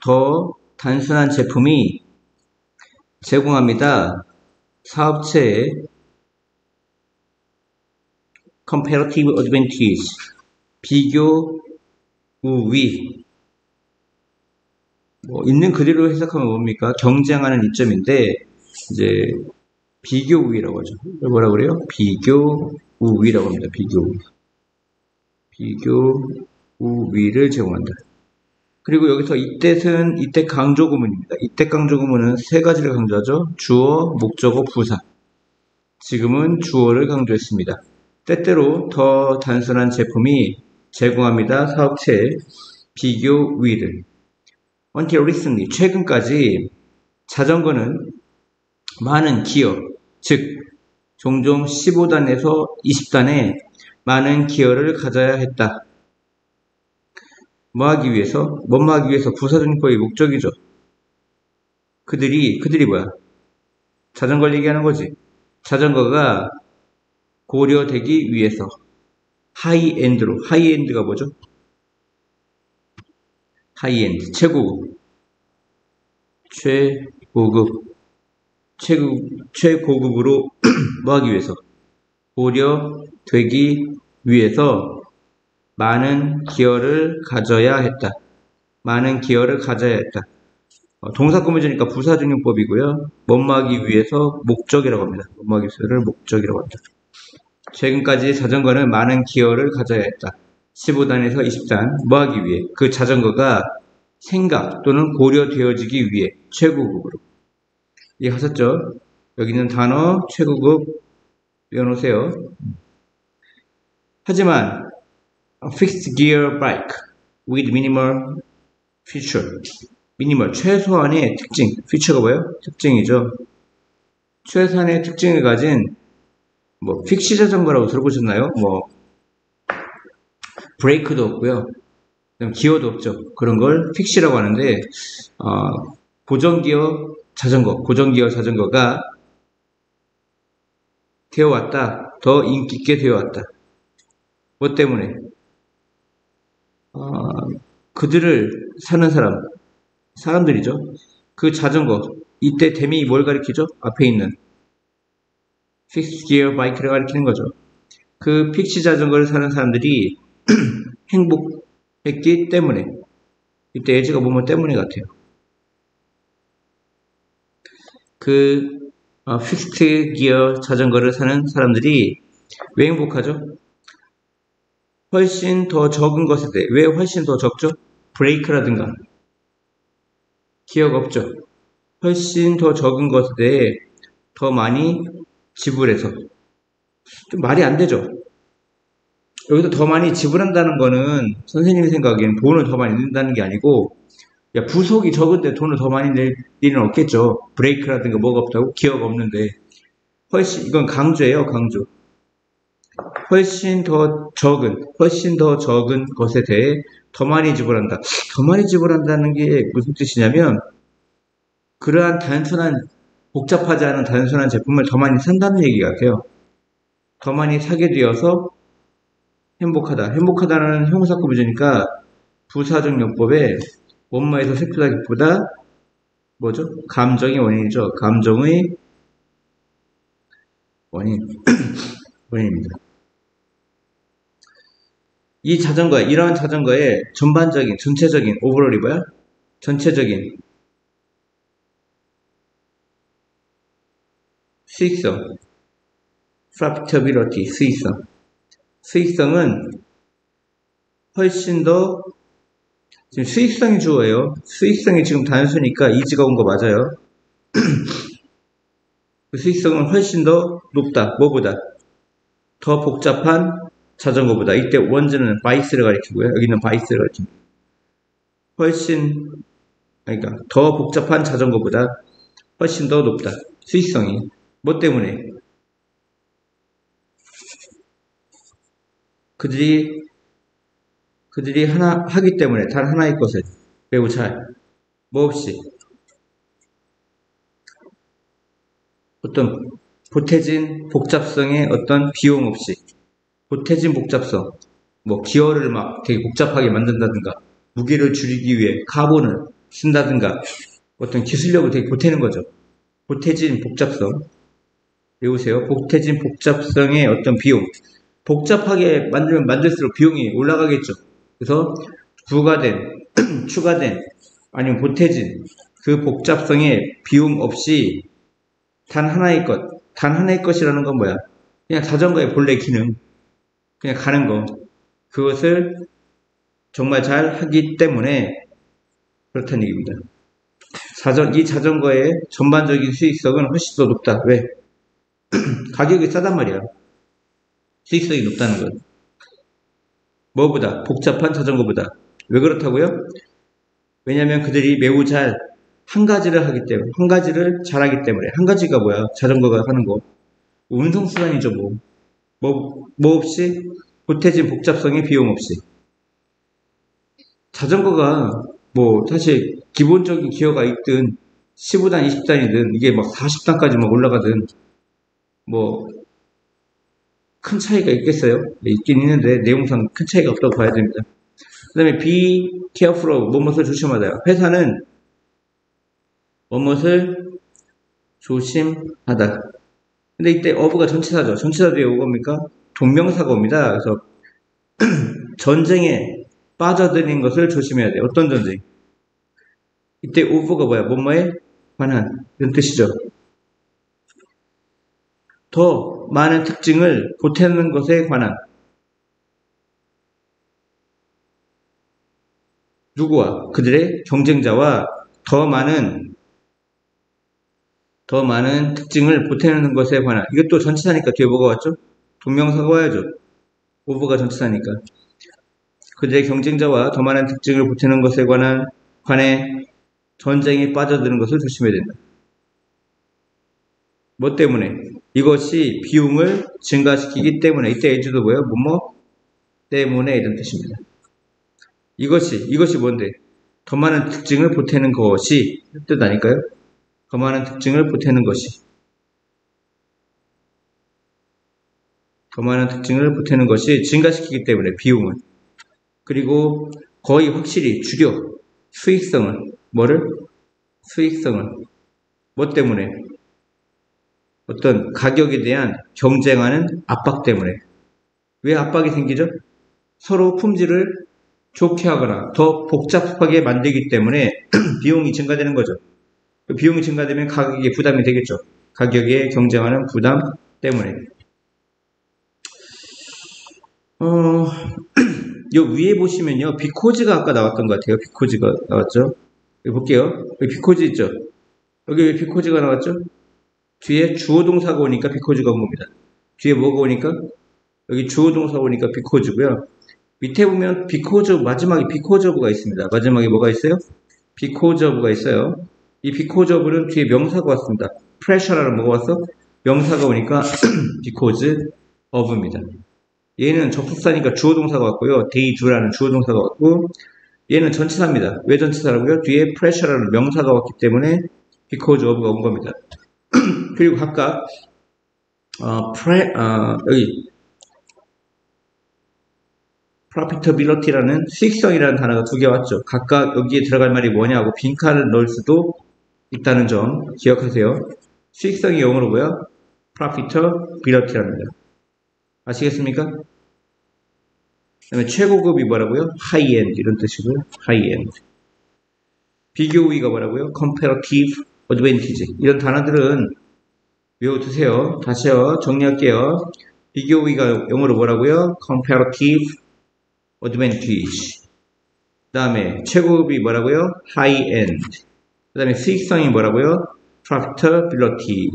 더 단순한 제품이 제공합니다. 사업체의 comparative advantage, 비교 우위. 있는 그대로 해석하면 뭡니까? 경쟁하는 이점인데, 이제, 비교 우위라고 하죠. 뭐라 그래요? 비교 우위라고 합니다. 비교 우위. 비교 우위를 제공한다. 그리고 여기서 이때는 이때 강조 구문입니다. 이때 강조 구문은 세 가지를 강조하죠. 주어, 목적어, 부사. 지금은 주어를 강조했습니다. 때때로 더 단순한 제품이 제공합니다. 사업체의 비교 우위를. Until recently, 최근까지 자전거는 많은 기어, 즉 종종 15단에서 20단의 많은 기어를 가져야 했다. 뭐하기 위해서? 뭐하기 위해서? 부사적용법의 목적이죠. 그들이 뭐야? 자전거를 얘기하는 거지. 자전거가 고려되기 위해서 하이엔드로. 하이엔드가 뭐죠? 하이엔드, 최고급. 최고급으로 뭐하기 위해서? 고려되기 위해서 많은 기어를 가져야 했다. 많은 기어를 가져야 했다. 동사 꾸며주니까 부사적용법이고요. 뭐하기 위해서 목적이라고 합니다. 뭐하기 위해서를 목적이라고 합니다. 최근까지 자전거는 많은 기어를 가져야 했다. 15단에서 20단 뭐하기 위해? 그 자전거가 생각 또는 고려되어지기 위해 최고급으로. 이해하셨죠? 여기 있는 단어 최고급 외워놓으세요. 하지만 fixed gear bike with minimal feature. 미니멀, 최소한의 특징. feature가 뭐예요? 특징이죠. 최소한의 특징을 가진 픽시 자전거라고 들어보셨나요? 브레이크도 없고요. 기어도 없죠. 그런 걸 픽시라고 하는데, 고정기어 자전거가 되어왔다. 더 인기 있게 되어왔다. 뭐 때문에? 그들을 사는 사람들이죠. 그 자전거. 이때 대명이 뭘 가리키죠? 앞에 있는 픽스 기어 바이크를 가리키는 거죠. 그 픽시 자전거를 사는 사람들이 행복했기 때문에. 이때 예지가 뭐뭐 때문에 같아요. 그 픽스트 기어 자전거를 사는 사람들이 왜 행복하죠? 훨씬 더 적은 것에 대해. 왜 훨씬 더 적죠? 브레이크라든가 기어가 없죠. 훨씬 더 적은 것에 대해 더 많이 지불해서. 좀 말이 안 되죠. 여기서 더 많이 지불한다는 거는 선생님이 생각하기엔 돈을 더 많이 낸다는 게 아니고, 야, 부속이 적은데 돈을 더 많이 낼 일은 없겠죠. 브레이크라든가 뭐가 없다고? 기어가 없는데. 이건 강조예요, 강조. 훨씬 더 적은 것에 대해 더 많이 지불한다. 더 많이 지불한다는 게 무슨 뜻이냐면, 그러한 복잡하지 않은 단순한 제품을 더 많이 산다는 얘기 같아요. 더 많이 사게 되어서 행복하다. 행복하다는 형용사 구조니까 부사적용법에 원어에서 슬프다기보다 뭐죠? 감정의 원인이죠. 감정의 원인입니다. 이러한 자전거의 전체적인 오버롤이 뭐야? 전체적인 수익성, profitability, 수익성은 훨씬 더, 지금 수익성이 주어예요. 수익성이 지금 단수니까 이지가 온 거 맞아요. 그 수익성은 훨씬 더 높다. 뭐보다? 더 복잡한 자전거보다. 이때 원즈는 바이스를 가리키고요. 여기는 바이스를 가리킵니다. 그러니까 더 복잡한 자전거보다 훨씬 더 높다. 수익성이. 뭐 때문에? 그들이 하기 때문에, 단 하나의 것을 매우 뭐 없이 어떤 보태진 복잡성의 어떤 비용 없이, 보태진 복잡성, 기어를 막 되게 복잡하게 만든다든가, 무게를 줄이기 위해 카본을 쓴다든가 어떤 기술력을 되게 보태는 거죠. 보태진 복잡성. 외우세요. 보태진 복잡성의 어떤 비용. 복잡하게 만들면 만들수록 비용이 올라가겠죠. 그래서 부가된, 추가된, 아니면 보태진 그 복잡성의 비용 없이 단 하나의 것이라는 건 뭐야? 그냥 자전거의 본래 기능, 그냥 가는 거. 그것을 정말 잘 하기 때문에 그렇다는 얘기입니다. 이 자전거의 전반적인 수익성은 훨씬 더 높다. 왜? 가격이 싸단 말이야. 수익성이 높다는 건. 뭐보다? 복잡한 자전거보다. 왜 그렇다고요? 왜냐면 그들이 매우 잘 한 가지를 하기 때문에, 한 가지를 잘하기 때문에. 한 가지가 뭐야? 자전거가 하는 거. 운송수단이죠, 뭐. 뭐 없이? 보태진 복잡성의 비용 없이. 자전거가 뭐 사실 기본적인 기어가 있든 15단, 20단이든 이게 막 40단까지 막 올라가든 뭐 큰 차이가 있겠어요? 네, 있긴 있는데 내용상 큰 차이가 없다고 봐야 됩니다. 그 다음에 be careful of 뭐뭇을 조심하다. 회사는 뭐뭇을 조심하다. 근데 이때 of가 전치사죠. 전치사 뒤에 뭐겁니까? 동명사가 옵니다. 그래서 전쟁에 빠져드는 것을 조심해야 돼요. 어떤 전쟁? 이때 of가 뭐야? 뭐뭐에 관한 이런 뜻이죠. 더 많은 특징을 보태는 것에 관한 누구와? 그들의 경쟁자와 더 많은 특징을 보태는 것에 관한. 이것도 전치사니까 뒤에 뭐가 왔죠? 동명사가 와야죠. of가 전치사니까. 그들의 경쟁자와 더 많은 특징을 보태는 것에 관해 전쟁에 빠져드는 것을 조심해야 된다. 뭐 때문에? 이것이 비용을 증가시키기 때문에. 이때 에즈도 뭐예요? 뭐뭐 때문에 이런 뜻입니다. 이것이 뭔데? 더 많은 특징을 보태는 것이 뜻 아닐까요? 더 많은 특징을 보태는 것이. 더 많은 특징을 보태는 것이 증가시키기 때문에 비용을. 그리고 거의 확실히 줄여. 수익성을. 뭐를? 수익성을. 뭐 때문에? 어떤 가격에 대한 경쟁하는 압박 때문에. 왜 압박이 생기죠? 서로 품질을 좋게 하거나 더 복잡하게 만들기 때문에 비용이 증가되는 거죠. 비용이 증가되면 가격에 부담이 되겠죠. 가격에 경쟁하는 부담 때문에. 요 위에 보시면요. 비코즈가 아까 나왔던 것 같아요. 비코즈가 나왔죠. 여기 볼게요. 여기 비코즈 있죠. 여기 왜 비코즈가 나왔죠? 뒤에 주어 동사가 오니까 비코즈가 온 겁니다. 뒤에 뭐가 오니까? 여기 주어 동사가 오니까 비코즈고요. 밑에 보면 비코즈, 마지막에 비코즈 오브가 있습니다. 마지막에 뭐가 있어요? 비코즈 오브가 있어요. 이 비코즈 오브는 뒤에 명사가 왔습니다. pressure라는 뭐가 왔어? 명사가 오니까 비코즈 오브입니다. 얘는 접속사니까 주어 동사가 왔고요. they do라는 주어 동사가 왔고, 얘는 전치사입니다. 왜 전치사라고요? 뒤에 pressure라는 명사가 왔기 때문에 because of가 온 겁니다. 그리고 각각 여기 profitability라는 수익성이라는 단어가 두 개 왔죠. 각각 여기에 들어갈 말이 뭐냐고 빈칸을 넣을 수도 있다는 점 기억하세요. 수익성이 영어로 뭐야? profitability랍니다. 아시겠습니까? 그 다음에 최고급이 뭐라고요? high-end 이런 뜻이고요. high-end. 비교 우위가 뭐라고요? comparative advantage. 이런 단어들은 외워두세요. 다시요. 정리할게요. 비교 우위가 영어로 뭐라고요? comparative advantage. 그 다음에 최고급이 뭐라고요? high-end. 그 다음에 수익성이 뭐라고요? profitability.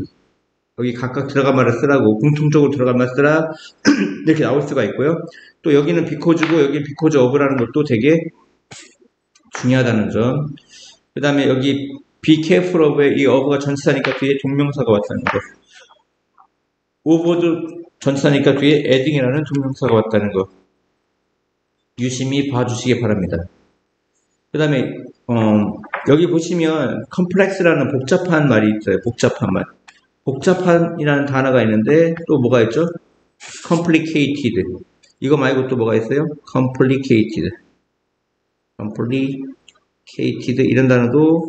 여기 각각 들어간 말을 쓰라고 공통적으로 들어간 말 쓰라 이렇게 나올 수가 있고요. 또 여기는 비코즈고 여기 비코즈 오브라는 것도 되게 중요하다는 점. 그 다음에 여기 be careful of에 이 of가 전치사니까 뒤에 동명사가 왔다는 거. over도 전치사니까 뒤에 adding이라는 동명사가 왔다는 거. 유심히 봐주시기 바랍니다. 그 다음에 여기 보시면 complex라는 복잡한 말이 있어요. 복잡한 말. 복잡한이라는 단어가 있는데 또 뭐가 있죠? complicated. 이거 말고 또 뭐가 있어요? complicated. complicated 이런 단어도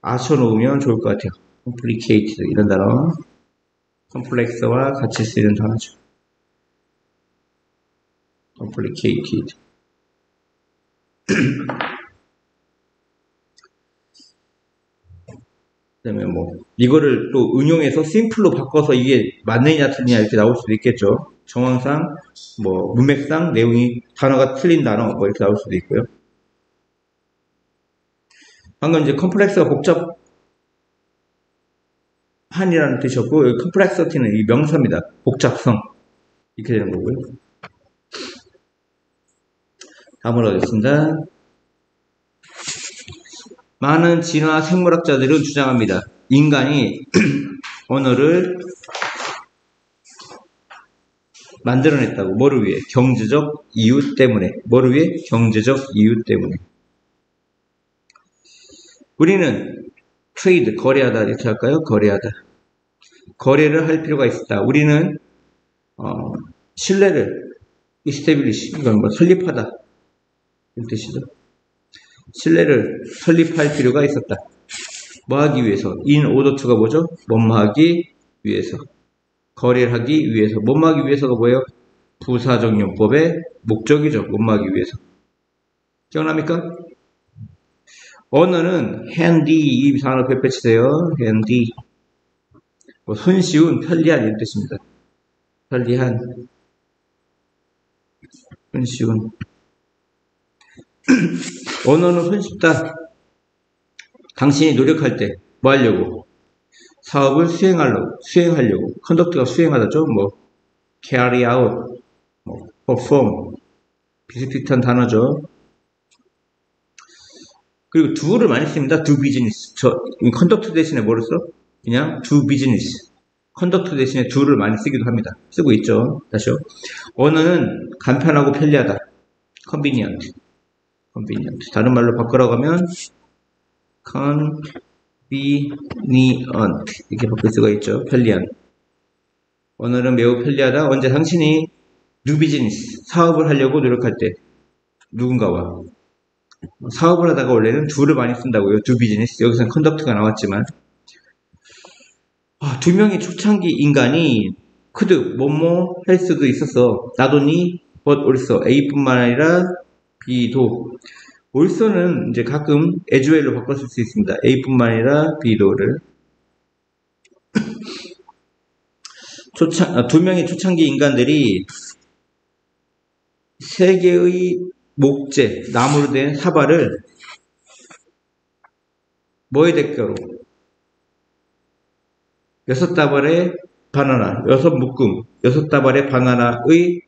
아셔놓으면 좋을 것 같아요. complicated 이런 단어. complex와 같이 쓰이는 단어죠. complicated. 그다음에 뭐 이거를 또 응용해서 심플로 바꿔서 이게 맞느냐 틀리냐 이렇게 나올 수도 있겠죠. 정황상 뭐 문맥상 내용이 단어가 틀린 단어 뭐 이렇게 나올 수도 있고요. 방금 이제 컴플렉스가 복잡한이라는 뜻이었고 여기 컴플렉서티는 이 명사입니다. 복잡성 이렇게 되는 거고요. 다음으로 하겠습니다. 많은 진화 생물학자들은 주장합니다. 인간이 언어를 만들어냈다고. 뭐를 위해? 경제적 이유 때문에. 뭐를 위해? 경제적 이유 때문에. 우리는 트레이드, 거래하다 이렇게 할까요? 거래하다. 거래를 할 필요가 있었다. 우리는 신뢰를 establish, 이건 뭐 설립하다 이런 뜻이죠. 신뢰를 설립할 필요가 있었다. 뭐 하기 위해서? in order to가 뭐죠? 뭐뭐 하기 위해서. 거래를 하기 위해서. 뭐뭐 하기 위해서가 뭐예요? 부사적 용법의 목적이죠. 뭐뭐 하기 위해서. 기억납니까? 언어는 handy 이 단어 배치세요. handy. 뭐 손쉬운, 편리한 이런 뜻입니다. 편리한, 손쉬운. 언어는 손쉽다. 당신이 노력할 때 뭐 하려고? 사업을 수행하려고. 컨덕트가 수행하다죠. 뭐 carry out, 뭐 perform 비슷비슷한 단어죠. 그리고 do를 많이 씁니다. do business. 컨덕트 대신에 뭐를 써? 그냥 do business. 컨덕트 대신에 do를 많이 쓰기도 합니다. 쓰고 있죠. 다시요. 언어는 간편하고 편리하다. convenient. 다른 말로 바꾸라고 하면 convenient 이렇게 바꿀 수가 있죠. 편리한. 언어는 매우 편리하다. 언제? 당신이 new business 사업을 하려고 노력할 때 누군가와 사업을 하다가 원래는 do를 많이 쓴다고요. do business. 여기서는 conduct가 나왔지만 두 명의 초창기 인간이 could 뭐뭐 할 수도 있었어. not only but also A뿐만 아니라 B도. also는 이제 가끔 as well로 바꿨을 수 있습니다. A뿐만 아니라 B도를. 두 명의 초창기 인간들이 세 개의 목재, 나무로 된 사발을 뭐의 대가로? 6다발의 바나나, 6묶음, 6다발의 바나나의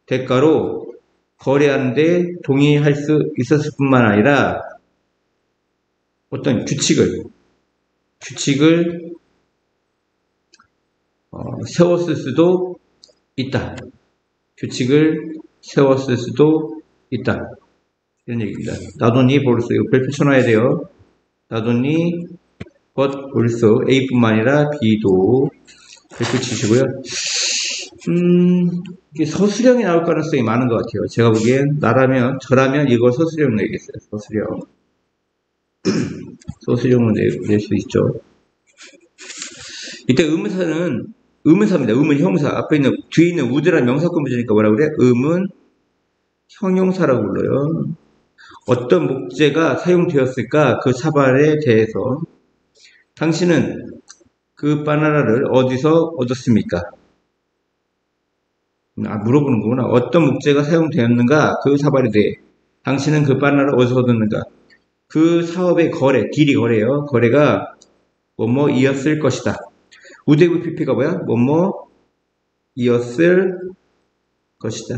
대가로 거래하는데 동의할 수 있었을 뿐만 아니라 어떤 규칙을 세웠을 수도 있다. 규칙을 세웠을 수도 있다. 이런 얘기입니다. not only but also. 이거 별표 쳐놔야 돼요. not only but also. A뿐만 아니라 B도 별표 치시고요. 이게 서술형이 나올 가능성이 많은 것 같아요. 제가 보기엔 저라면 이걸 서술형 내겠어요. 서술형으로 낼 수 있죠. 이때 의문사입니다. 의문 형사. 뒤에 있는 would란 명사구 문제니까 뭐라 그래? 의문 형용사라고 불러요. 어떤 목재가 사용되었을까? 그 사발에 대해서. 당신은 그 바나나를 어디서 얻었습니까? 물어보는 거구나. 어떤 목재가 사용되었는가? 그 사발에 대해. 당신은 그 바나나를 어디서 얻었는가? 그 사업의 딜이 거래예요. 거래가 뭐뭐이었을 것이다. 우대부 PP가 뭐야? 뭐뭐이었을 것이다.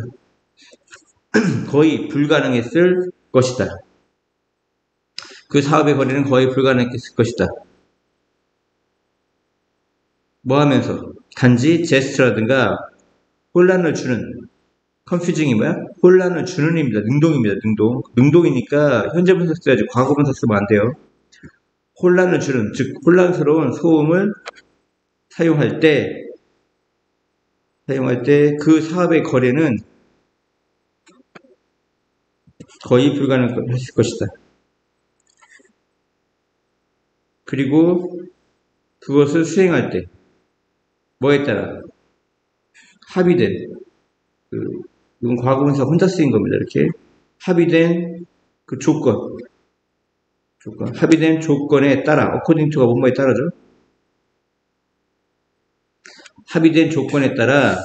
거의 불가능했을 것이다. 그 사업의 거래는 거의 불가능했을 것이다. 뭐 하면서? 단지 제스처라든가 혼란을 주는 컨퓨징이 뭐야? 혼란을 주는 입니다. 능동입니다. 능동이니까 현재 분사 써야지 과거 분사 쓰면 안 돼요. 혼란을 주는, 즉 혼란스러운 소음을 사용할 때 그 사업의 거래는 거의 불가능했을 것이다. 그리고 그것을 수행할 때 뭐에 따라 합의된 이건 과거분사 혼자 쓰인 겁니다. 이렇게 합의된 그 조건 합의된 조건에 따라 according to가 뭐뭐에 따라죠. 합의된 조건에 따라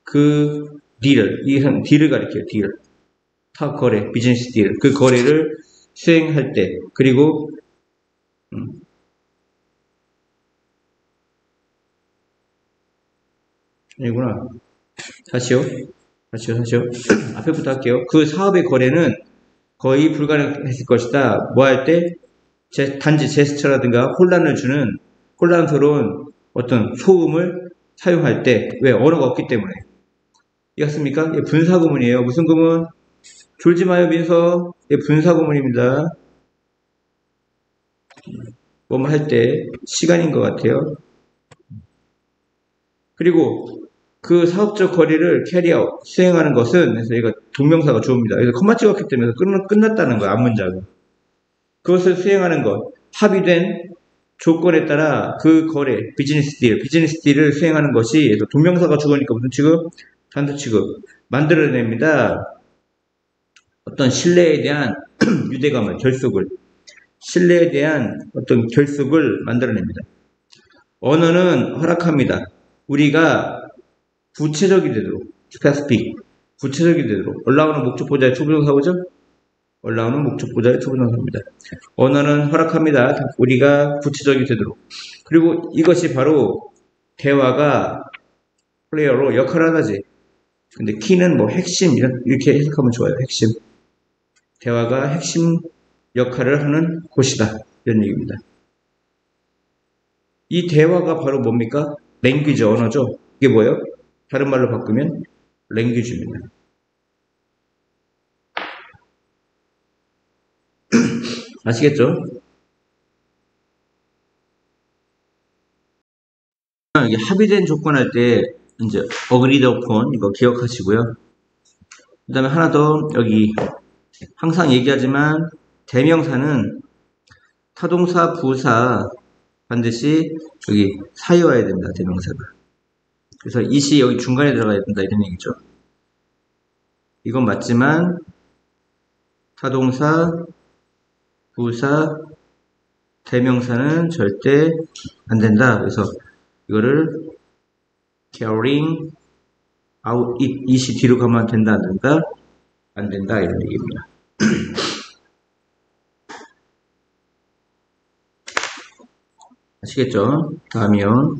그 딜을 가리켜요. 딜 타 거래 비즈니스 딜 그 거래를 수행할 때 그리고 아니구나. 다시요. 앞에부터 할게요. 그 사업의 거래는 거의 불가능했을 것이다. 뭐 할 때? 단지 제스처라든가 혼란을 주는 혼란스러운 어떤 소음을 사용할 때, 왜? 언어가 없기 때문에. 이해갔습니까? 예, 분사구문이에요. 무슨 구문? 졸지 마요, 민서. 예, 분사구문입니다. 뭐뭐 할 때, 시간인 것 같아요. 그리고 그 사업적 거래를 캐리아웃, 수행하는 것은, 그래서 얘가 동명사가 주어입니다. 그래서 컴마 찍었기 때문에 끝났다는 거예요, 앞문장은. 그것을 수행하는 것, 합의된 조건에 따라 그 거래, 비즈니스 딜을 수행하는 것이 동명사가 주어니까 무슨 취급? 단수 취급. 만들어냅니다. 어떤 신뢰에 대한 유대감을, 신뢰에 대한 어떤 결속을 만들어냅니다. 언어는 허락합니다. 우리가 구체적이 되도록, specific, 구체적이 되도록. 올라오는 목적보자의 투부정사고죠? 올라오는 목적보자의 투부정사입니다. 언어는 허락합니다. 우리가 구체적이 되도록. 그리고 이것이 바로 대화가 플레이어로 역할을 하지. 근데 키는 뭐 핵심 이렇게 해석하면 좋아요. 핵심. 대화가 핵심 역할을 하는 곳이다. 이런 얘기입니다. 이 대화가 바로 뭡니까? 랭귀지 언어죠. 이게 뭐예요? 다른 말로 바꾸면 랭귀지입니다. 아시겠죠? 이게 합의된 조건 할 때 이제 agreed upon 이거 기억하시고요. 그 다음에 하나 더 여기 항상 얘기하지만 대명사는 타동사, 부사 반드시 여기 사이 와야 된다. 대명사가. 그래서 이시 여기 중간에 들어가야 된다. 이런 얘기죠. 이건 맞지만 타동사, 부사, 대명사는 절대 안 된다. 그래서 이거를 carrying out it이 뒤로 가면 된다. 안 된다? 안 된다. 이런 얘기입니다. 아시겠죠? 다음이요.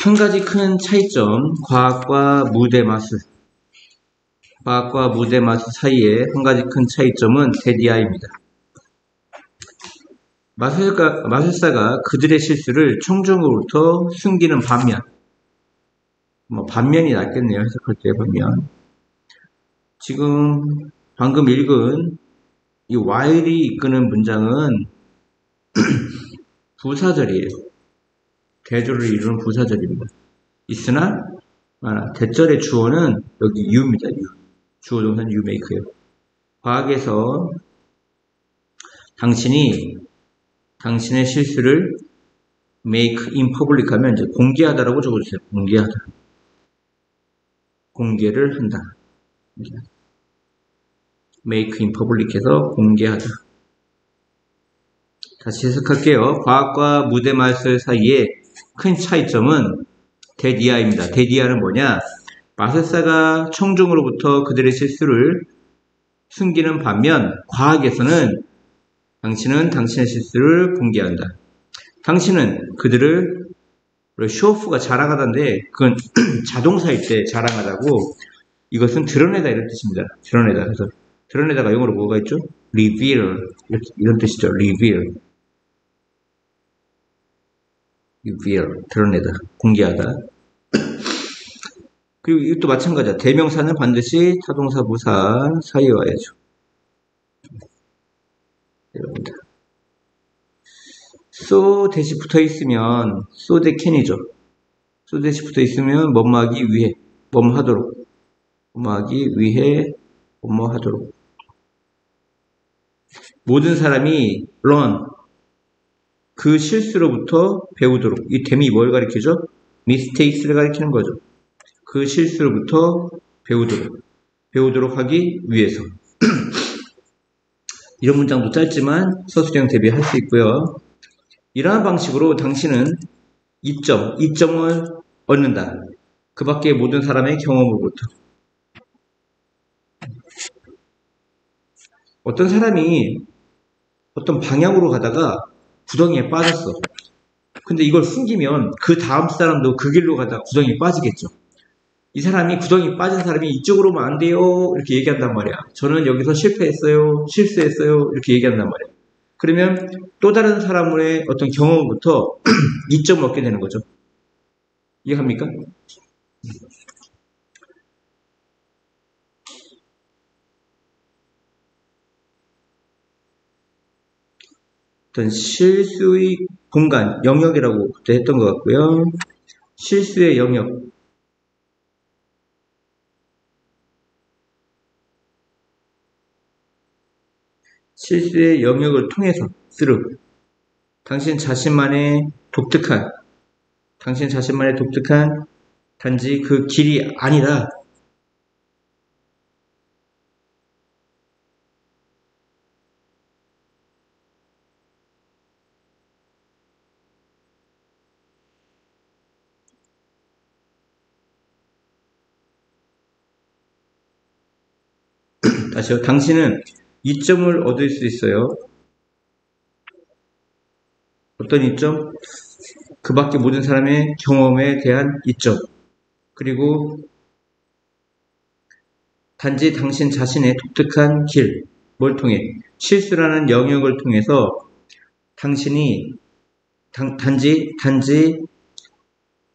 한 가지 큰 차이점, 과학과 무대 마술. 과학과 무대 마술 사이에 한 가지 큰 차이점은 대디아입니다. 마술사가 그들의 실수를 청중으로부터 숨기는 반면, 반면이 낫겠네요. 해석할 때 반면. 지금 방금 읽은 이 while이 이끄는 문장은 부사절이에요. 대조를 이루는 부사절입니다. 있으나 대절의 주어는 여기 you입니다. 주어 동사는 you make예요. 과학에서 당신의 실수를 make in public 하면 이제 공개하다라고 적어주세요. 공개하다. 공개를 한다. make in public에서 공개하다. 다시 해석할게요. 과학과 무대 마술 사이에 큰 차이점은 대디아입니다. 대디아는 뭐냐? 마술사가 청중으로부터 그들의 실수를 숨기는 반면 과학에서는 당신은 당신의 실수를 공개한다. 당신은 그들을 쇼오프가 자랑하다인데 그건 자동사일 때 자랑하다고 이것은 드러내다 이런 뜻입니다. 드러내다. 그래서 드러내다가 영어로 뭐가 있죠? reveal 이런 뜻이죠. reveal 드러내다, 공개하다. 그리고 이것도 마찬가지야. 대명사는 반드시 타동사, 부사 사이에 와야죠. 이럽니다. so 대시 붙어 있으면 so that can이죠. so 대시 붙어 있으면 뭐뭐 하기 위해, 뭐뭐 하도록, 뭐뭐 하기 위해, 뭐뭐 하도록. 모든 사람이 learn, 그 실수로부터 배우도록. 이 댐이 뭘 가리키죠? mistakes를 가리키는 거죠. 그 실수로부터 배우도록 하기 위해서. 이런 문장도 짧지만 서술형 대비할 수 있고요. 이러한 방식으로 당신은 이점을 얻는다. 그 밖의 모든 사람의 경험으로부터. 어떤 사람이 어떤 방향으로 가다가 구덩이에 빠졌어. 근데 이걸 숨기면 그 다음 사람도 그 길로 가다가 구덩이에 빠지겠죠. 이 사람이 구덩이에 빠진 사람이 이쪽으로 오면 안 돼요. 이렇게 얘기한단 말이야. 저는 여기서 실패했어요. 실수했어요. 이렇게 얘기한단 말이야. 그러면 또 다른 사람의 어떤 경험부터 이점을 얻게 되는 거죠. 이해합니까? 어떤 실수의 공간, 영역이라고 그때 했던 것 같고요. 실수의 영역. 실수의 영역을 통해서 당신 자신만의 독특한 단지 그 길이 아니라 다시요. 당신은 이점을 얻을 수 있어요. 어떤 이점? 그 밖의 모든 사람의 경험에 대한 이점. 그리고 단지 당신 자신의 독특한 길, 뭘 통해? 실수라는 영역을 통해서 당신이 단지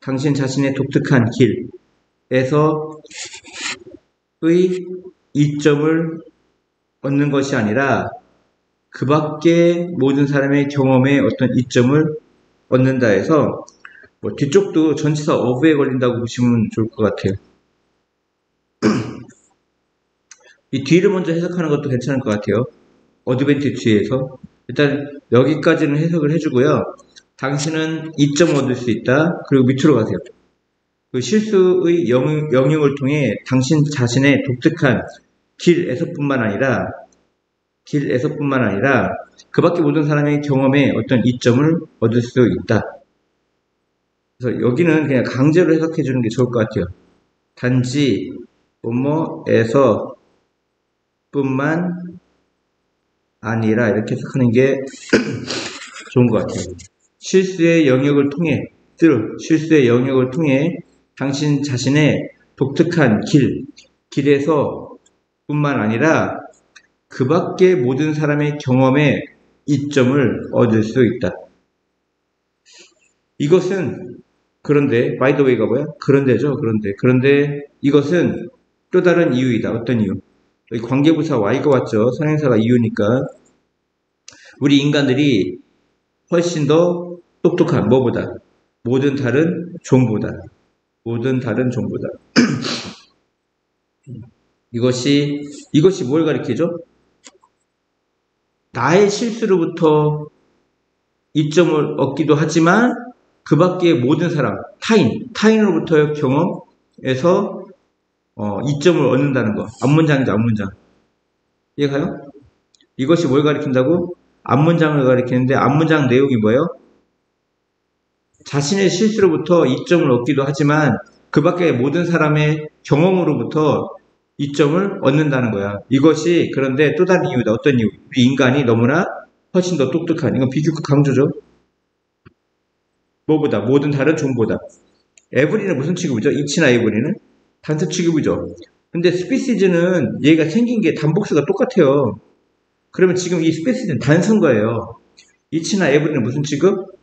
당신 자신의 독특한 길에서의 이점을 얻는 것이 아니라 그 밖의 모든 사람의 경험에 어떤 이점을 얻는다 해서 뭐 뒤쪽도 전치사 of에 걸린다고 보시면 좋을 것 같아요. 이 뒤를 먼저 해석하는 것도 괜찮을 것 같아요. 어드밴티지에서 일단 여기까지는 해석을 해주고요. 당신은 이점을 얻을 수 있다. 그리고 밑으로 가세요. 그 실수의 영역을 통해 당신 자신의 독특한 길에서뿐만 아니라 그 밖의 모든 사람의 경험에 어떤 이점을 얻을 수 있다. 그래서 여기는 그냥 강제로 해석해 주는 게 좋을 것 같아요. 단지 뭐뭐에서 뿐만 아니라 이렇게 해석하는 게 좋은 것 같아요. 실수의 영역을 통해 당신 자신의 독특한 길에서 뿐만 아니라 그 밖의 모든 사람의 경험에 이점을 얻을 수 있다. 이것은 그런데 by the way가 뭐야? 그런데 이것은 또 다른 이유이다. 어떤 이유? 여기 관계부사 y가 왔죠. 선행사가 이유니까 우리 인간들이 훨씬 더 똑똑한 뭐보다? 모든 다른 종보다. 이것이 뭘 가리키죠? 나의 실수로부터 이점을 얻기도 하지만 그 밖의 모든 사람, 타인으로부터의 경험에서 이점을 얻는다는 거. 앞문장이죠, 앞문장. 이해가요? 이것이 뭘 가리킨다고? 앞문장을 가리키는데 앞문장 내용이 뭐예요? 자신의 실수로부터 이점을 얻기도 하지만 그 밖의 모든 사람의 경험으로부터 이점을 얻는다는 거야. 이것이 그런데 또 다른 이유다. 어떤 이유? 우리 인간이 너무나 훨씬 더 똑똑한. 이건 비교급 강조죠. 뭐보다? 모든 다른 종보다. 에브리는 무슨 취급이죠? 이치나 에브리는? 단수 취급이죠. 근데 스피시즈는 얘가 생긴 게 단복수가 똑같아요. 그러면 지금 이 스피시즈는 단수인 거예요. 이치나 에브리는 무슨 취급?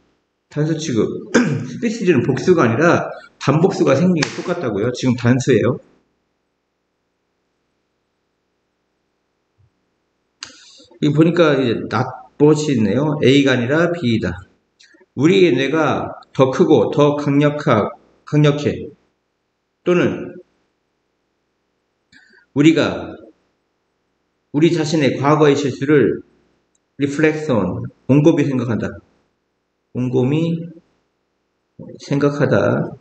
단수 취급. 스피시즈는 복수가 아니라 단복수가 생긴 게 똑같다고요. 지금 단수예요. 여기 보니까 이제 not이 있네요. A가 아니라 B이다. 우리의 뇌가 더 크고 더 강력해. 또는 우리가 우리 자신의 과거의 실수를 reflection, 곰곰이 생각한다. 곰곰이 생각하다.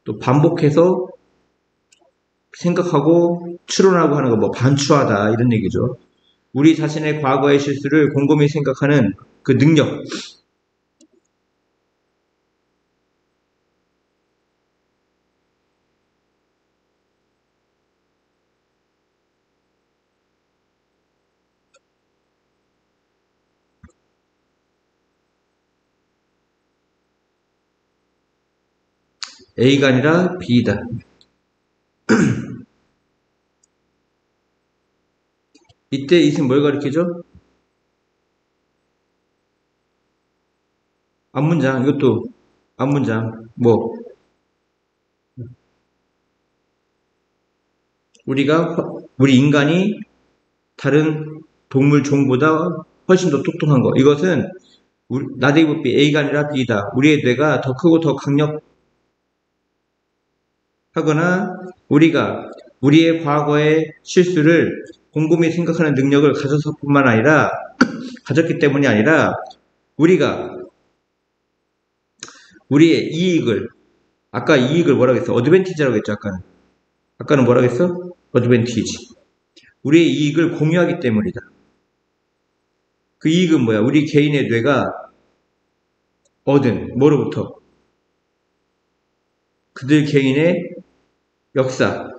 또 반복해서 생각하고 추론하고 하는 거, 뭐 반추하다 이런 얘기죠. 우리 자신의 과거의 실수를 곰곰이 생각하는 그 능력. A가 아니라 B다. 이때 it은 뭘 가리키죠? 앞문장, 이것도 앞문장. 뭐 우리 인간이 다른 동물 종보다 훨씬 더 똑똑한 거. 이것은 나대기법비 A가 아니라 B다. 우리의 뇌가 더 크고 더 강력하거나 우리가 우리의 과거의 실수를 곰곰이 생각하는 능력을 가졌뿐만 아니라 가졌기 때문이 아니라 우리가 우리의 이익을 아까 이익을 뭐라고 했어? 어드밴티지라고 했죠. 아까는 뭐라고 했어? 어드밴티지. 우리의 이익을 공유하기 때문이다. 그 이익은 뭐야? 우리 개인의 뇌가 얻은 뭐로부터? 그들 개인의 역사,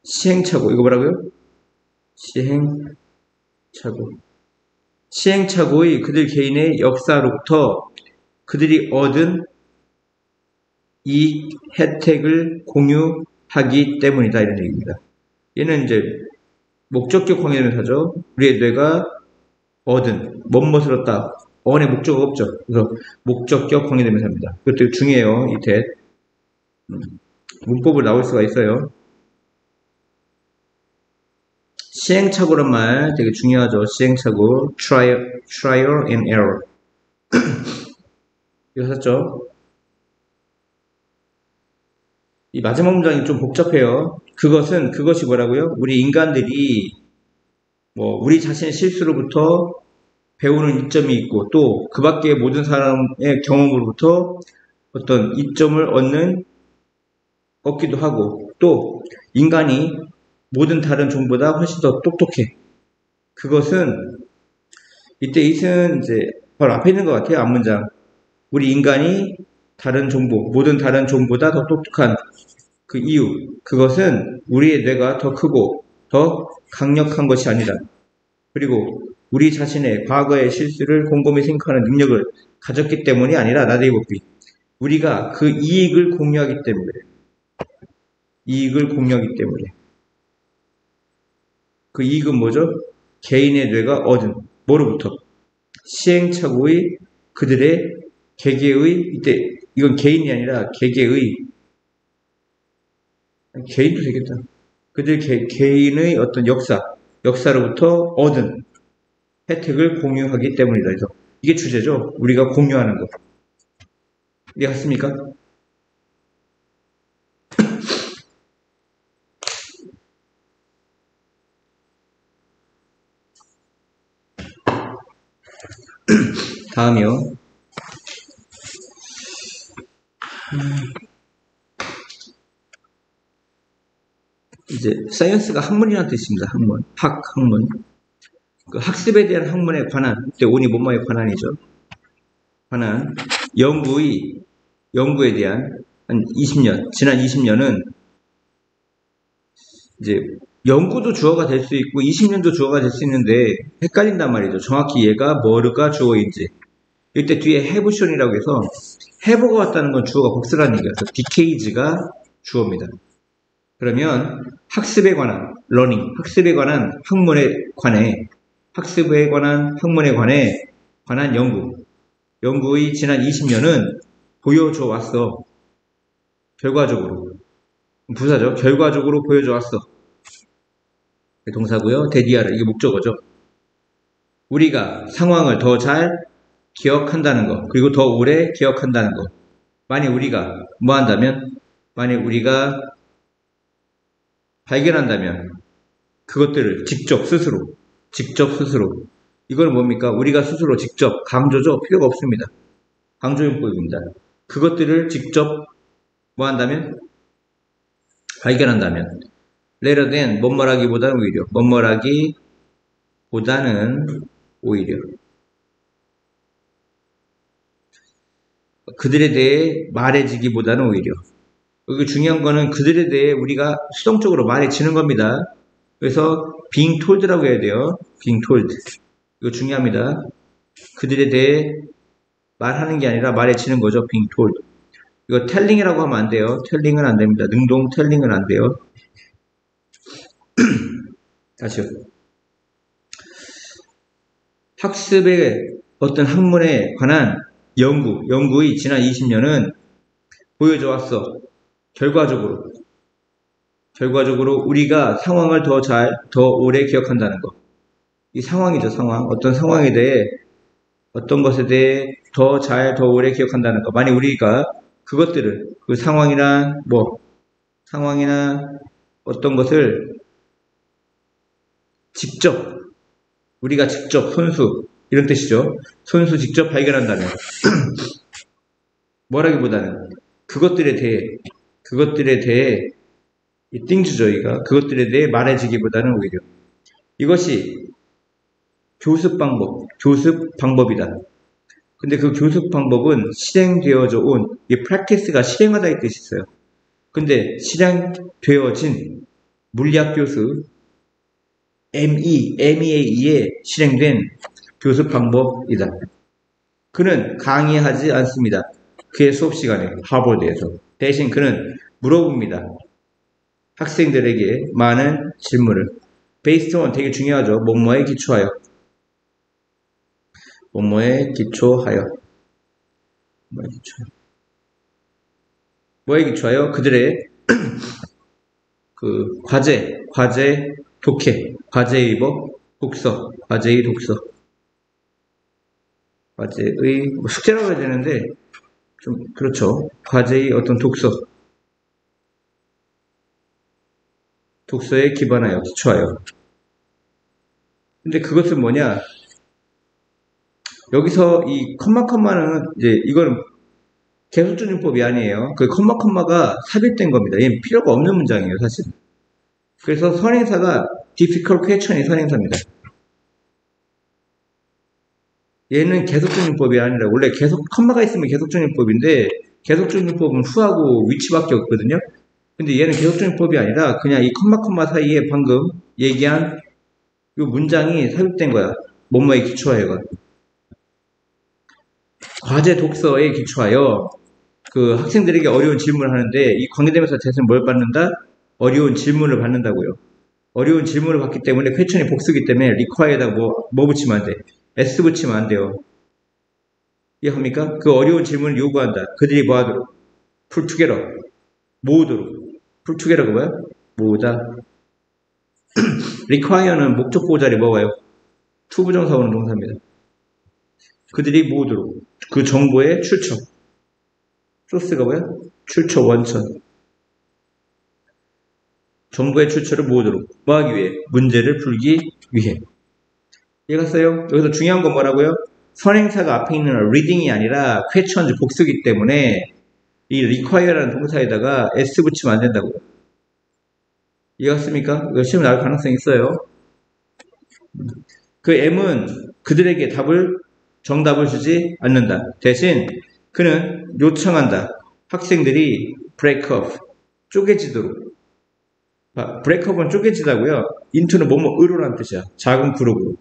시행착오. 이거 뭐라고요? 시행착오의 그들 개인의 역사로부터 그들이 얻은 이 혜택을 공유하기 때문이다. 이런 얘기입니다. 얘는 이제 목적격 관계대명사죠. 우리의 뇌가 얻은, 뭐뭇을 얻다. 어원의 목적어가 없죠. 그래서 목적격 관계대명사입니다. 그것도 중요해요. 이 대. 문법을 나올 수가 있어요. 시행착오란 말 되게 중요하죠. 시행착오. trial and error. 이거 샀죠? 이 마지막 문장이 좀 복잡해요. 그것이 뭐라고요? 우리 인간들이 우리 자신의 실수로부터 배우는 이점이 있고 또 그 밖의 모든 사람의 경험으로부터 어떤 이점을 얻기도 하고 또 인간이 모든 다른 종보다 훨씬 더 똑똑해. 그것은 이때 it은 이제 바로 앞에 있는 것 같아요. 앞문장. 우리 인간이 모든 다른 종보다 더 똑똑한 그 이유. 그것은 우리의 뇌가 더 크고 더 강력한 것이 아니라 그리고 우리 자신의 과거의 실수를 곰곰이 생각하는 능력을 가졌기 때문이 아니라 나대기법비. 우리가 그 이익을 공유하기 때문에. 그 이익은 뭐죠? 개인의 뇌가 얻은 뭐로부터? 시행착오의 그들의 개개의 이때 이건 개인이 아니라 개개의 개인도 되겠다. 그들 개인의 어떤 역사로부터 얻은 혜택을 공유하기 때문이다. 그래서 이게 주제죠. 우리가 공유하는 것. 이해갔습니까? 다음이요. 이제 사이언스가 학문이라는 뜻입니다. 학문. 그 학습에 대한 학문에 관한, 그때 온이 뭐뭐에 관한이죠. 관한 연구에 대한 한 20년, 지난 20년은 이제 연구도 주어가 될 수 있고 20년도 주어가 될 수 있는데 헷갈린단 말이죠. 정확히 얘가 뭐가 주어인지. 이때 뒤에 havetion이라고 해서 have가 왔다는 건 주어가 복수라는 얘기라서 decade가 주어입니다. 그러면 학습에 관한 learning, 학습에 관한 학문에 관한 연구의 지난 20년은 보여줘 왔어. 결과적으로 부사죠. 결과적으로 보여줘 왔어. 동사고요. 데디아를 이게 목적어죠. 우리가 상황을 더 잘 기억한다는 것, 그리고 더 오래 기억한다는 것. 만약 우리가 발견한다면 그것들을 직접 스스로 이건 뭡니까? 우리가 스스로 직접 강조죠? 필요가 없습니다. 강조용법입니다. 그것들을 직접 뭐 한다면? 발견한다면. rather than 뭐뭐라기보다는 오히려. 뭐뭐라기보다는 오히려. 그들에 대해 말해지기보다는 오히려. 여기 중요한 거는 그들에 대해 우리가 수동적으로 말해지는 겁니다. 그래서 being told라고 해야 돼요. being told. 이거 중요합니다. 그들에 대해 말하는 게 아니라 말해지는 거죠. being told. 이거 telling이라고 하면 안 돼요. telling은 안 됩니다. 능동 telling은 안 돼요. 다시요. 학습의 어떤 학문에 관한 연구의 지난 20년은 보여줘 왔어. 결과적으로 우리가 상황을 더 오래 기억한다는 거. 이 상황이죠, 상황. 어떤 상황에 대해, 어떤 것에 대해 더 오래 기억한다는 거. 만약 우리가 그것들을, 그 상황이나 어떤 것을 우리가 직접, 손수, 이런 뜻이죠. 손수 직접 발견한다면. 뭐라기보다는 그것들에 대해 이 띵주죠, 이가. 그것들에 대해 말해지기보다는 오히려. 이것이 교습 방법이다. 근데 그 교습 방법은 실행되어져 온, 이 practice가 실행하다 이 뜻이 있어요. 근데 실행되어진 물리학 교습, MEA에 실행된 교습 방법이다. 그는 강의하지 않습니다. 그의 수업 시간에, 하버드에서. 대신 그는 물어봅니다. 학생들에게 많은 질문을. based on 되게 중요하죠. 뭐뭐에 기초하여 그들의 그 과제의 독서 숙제라고 해야 되는데 좀 그렇죠. 과제의 어떤 독서에 기초하여. 근데 그것은 뭐냐? 여기서 이 컴마는 이제 이거는 계속적용법이 아니에요. 그 컴마가 삽입된 겁니다. 얘는 필요가 없는 문장이에요, 사실. 그래서 선행사가 difficult question이 선행사입니다. 얘는 계속적용법이 아니라 원래 컴마가 있으면 계속적용법인데 계속적용법은 후하고 위치밖에 없거든요. 근데 얘는 계속적용법이 아니라 그냥 이 컴마 사이에 방금 얘기한 이 문장이 삽입된 거야. 뭐뭐에 기초하여가. 과제 독서에 기초하여 그 학생들에게 어려운 질문을 하는데 이 관계대명사 대신 뭘 받는다? 어려운 질문을 받는다고요. 어려운 질문을 받기 때문에 퀘션이 복수기 때문에 require에다가 뭐 붙이면 안 돼? s 붙이면 안 돼요. 이해합니까? 그 어려운 질문을 요구한다. 그들이 뭐 하도록? 풀 투게더. 모으도록. 풀 투게더가 뭐야? 모으다. require는 목적 보호 자리 뭐가요? 투부정사 오는 동사입니다. 그들이 모으도록. 그 정보의 출처. 소스가 뭐야? 출처 원천. 정보의 출처를 모으도록. 뭐 하기 위해? 문제를 풀기 위해. 이해갔어요? 여기서 중요한 건 뭐라고요? 선행사가 앞에 있는 reading이 아니라 questions 복수기 때문에 이 require라는 동사에다가 s 붙이면 안 된다고요. 이해갔습니까? 이거 시험 나올 가능성이 있어요. 그 M은 그들에게 정답을 주지 않는다. 대신 그는 요청한다. 학생들이 break up, 쪼개지도록. break up은 쪼개지다고요. into는 뭐뭐으로라는 뜻이야. 작은 그룹으로.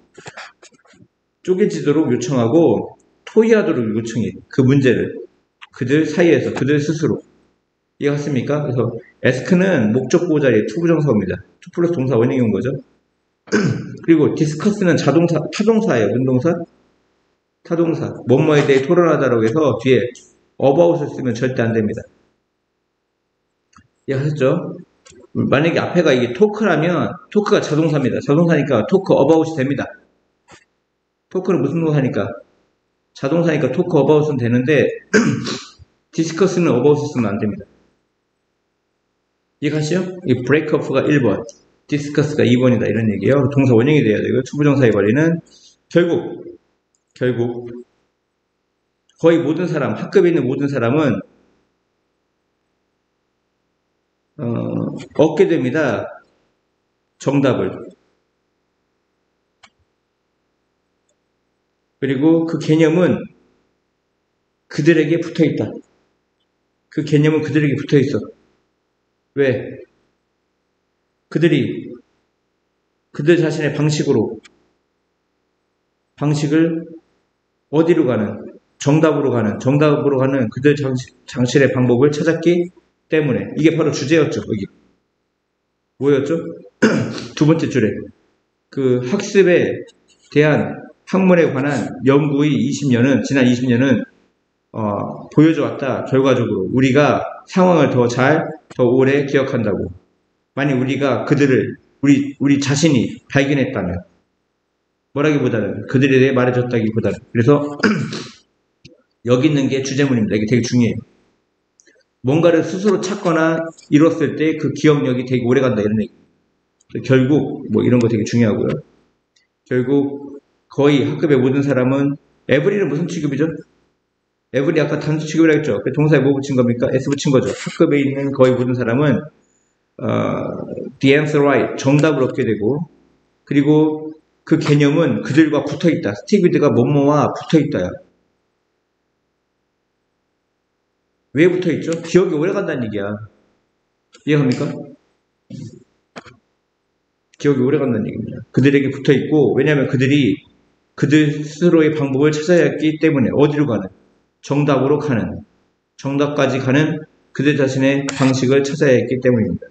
쪼개지도록 요청하고 토의하도록 요청해. 그 문제를. 그들 사이에서, 그들 스스로. 이해갔습니까? 그래서 ask는 목적 보호 자리에 투부정사입니다. 투 플러스 동사 원형이 온 거죠. 그리고 discuss는 타동사예요. 문동사? 타동사. 뭐뭐에 대해 토론하다라고 해서 뒤에 about을 쓰면 절대 안 됩니다. 이해하셨죠? 만약에 앞에가 이게 토크라면 토크가 자동사입니다. 자동사니까 토크 about이 됩니다. 토크는 무슨 동사니까? 자동사니까 토크 about은 되는데 discuss는 about을 쓰면 안 됩니다. 이해가시죠? 이 break up가 1번, discuss가 2번이다 이런 얘기예요. 동사 원형이 돼야 되고요. 투부정사의 관리는 결국 거의 모든 사람, 학급에 있는 모든 사람은 얻게 됩니다. 정답을. 그리고 그 개념은 그들에게 붙어있다. 그 개념은 그들에게 붙어있어. 왜? 그들 자신의 방식을 어디로 가는, 정답으로 가는 그들 장실의 방법을 찾았기 때문에. 이게 바로 주제였죠, 여기. 뭐였죠? 두 번째 줄에. 그 학습에 대한 학문에 관한 연구의 지난 20년은 보여줘 왔다. 결과적으로 우리가 상황을 더 오래 기억한다고. 만약 우리가 우리 자신이 발견했다면, 뭐라기보다는 그들에 대해 말해줬다기보다는. 그래서 여기 있는 게 주제문입니다. 이게 되게 중요해요. 뭔가를 스스로 찾거나 이뤘을 때 그 기억력이 되게 오래 간다, 이런 얘기. 결국 뭐 이런 거 되게 중요하고요. 결국 거의 학급의 모든 사람은, 에브리는 무슨 취급이죠? 에브리 아까 단수 취급이라고 했죠. 동사에 뭐 붙인 겁니까? S 붙인 거죠. 학급에 있는 거의 모든 사람은 the answer right, 정답을 얻게 되고, 그리고 그 개념은 그들과 붙어있다. 스티비드가 뭐뭐와 붙어있다야. 왜 붙어있죠? 기억이 오래 간다는 얘기야. 이해합니까? 기억이 오래 간다는 얘기입니다. 그들에게 붙어있고, 왜냐하면 그들 스스로의 방법을 찾아야 했기 때문에. 어디로 가는? 정답으로 가는, 정답까지 가는 그들 자신의 방식을 찾아야 했기 때문입니다.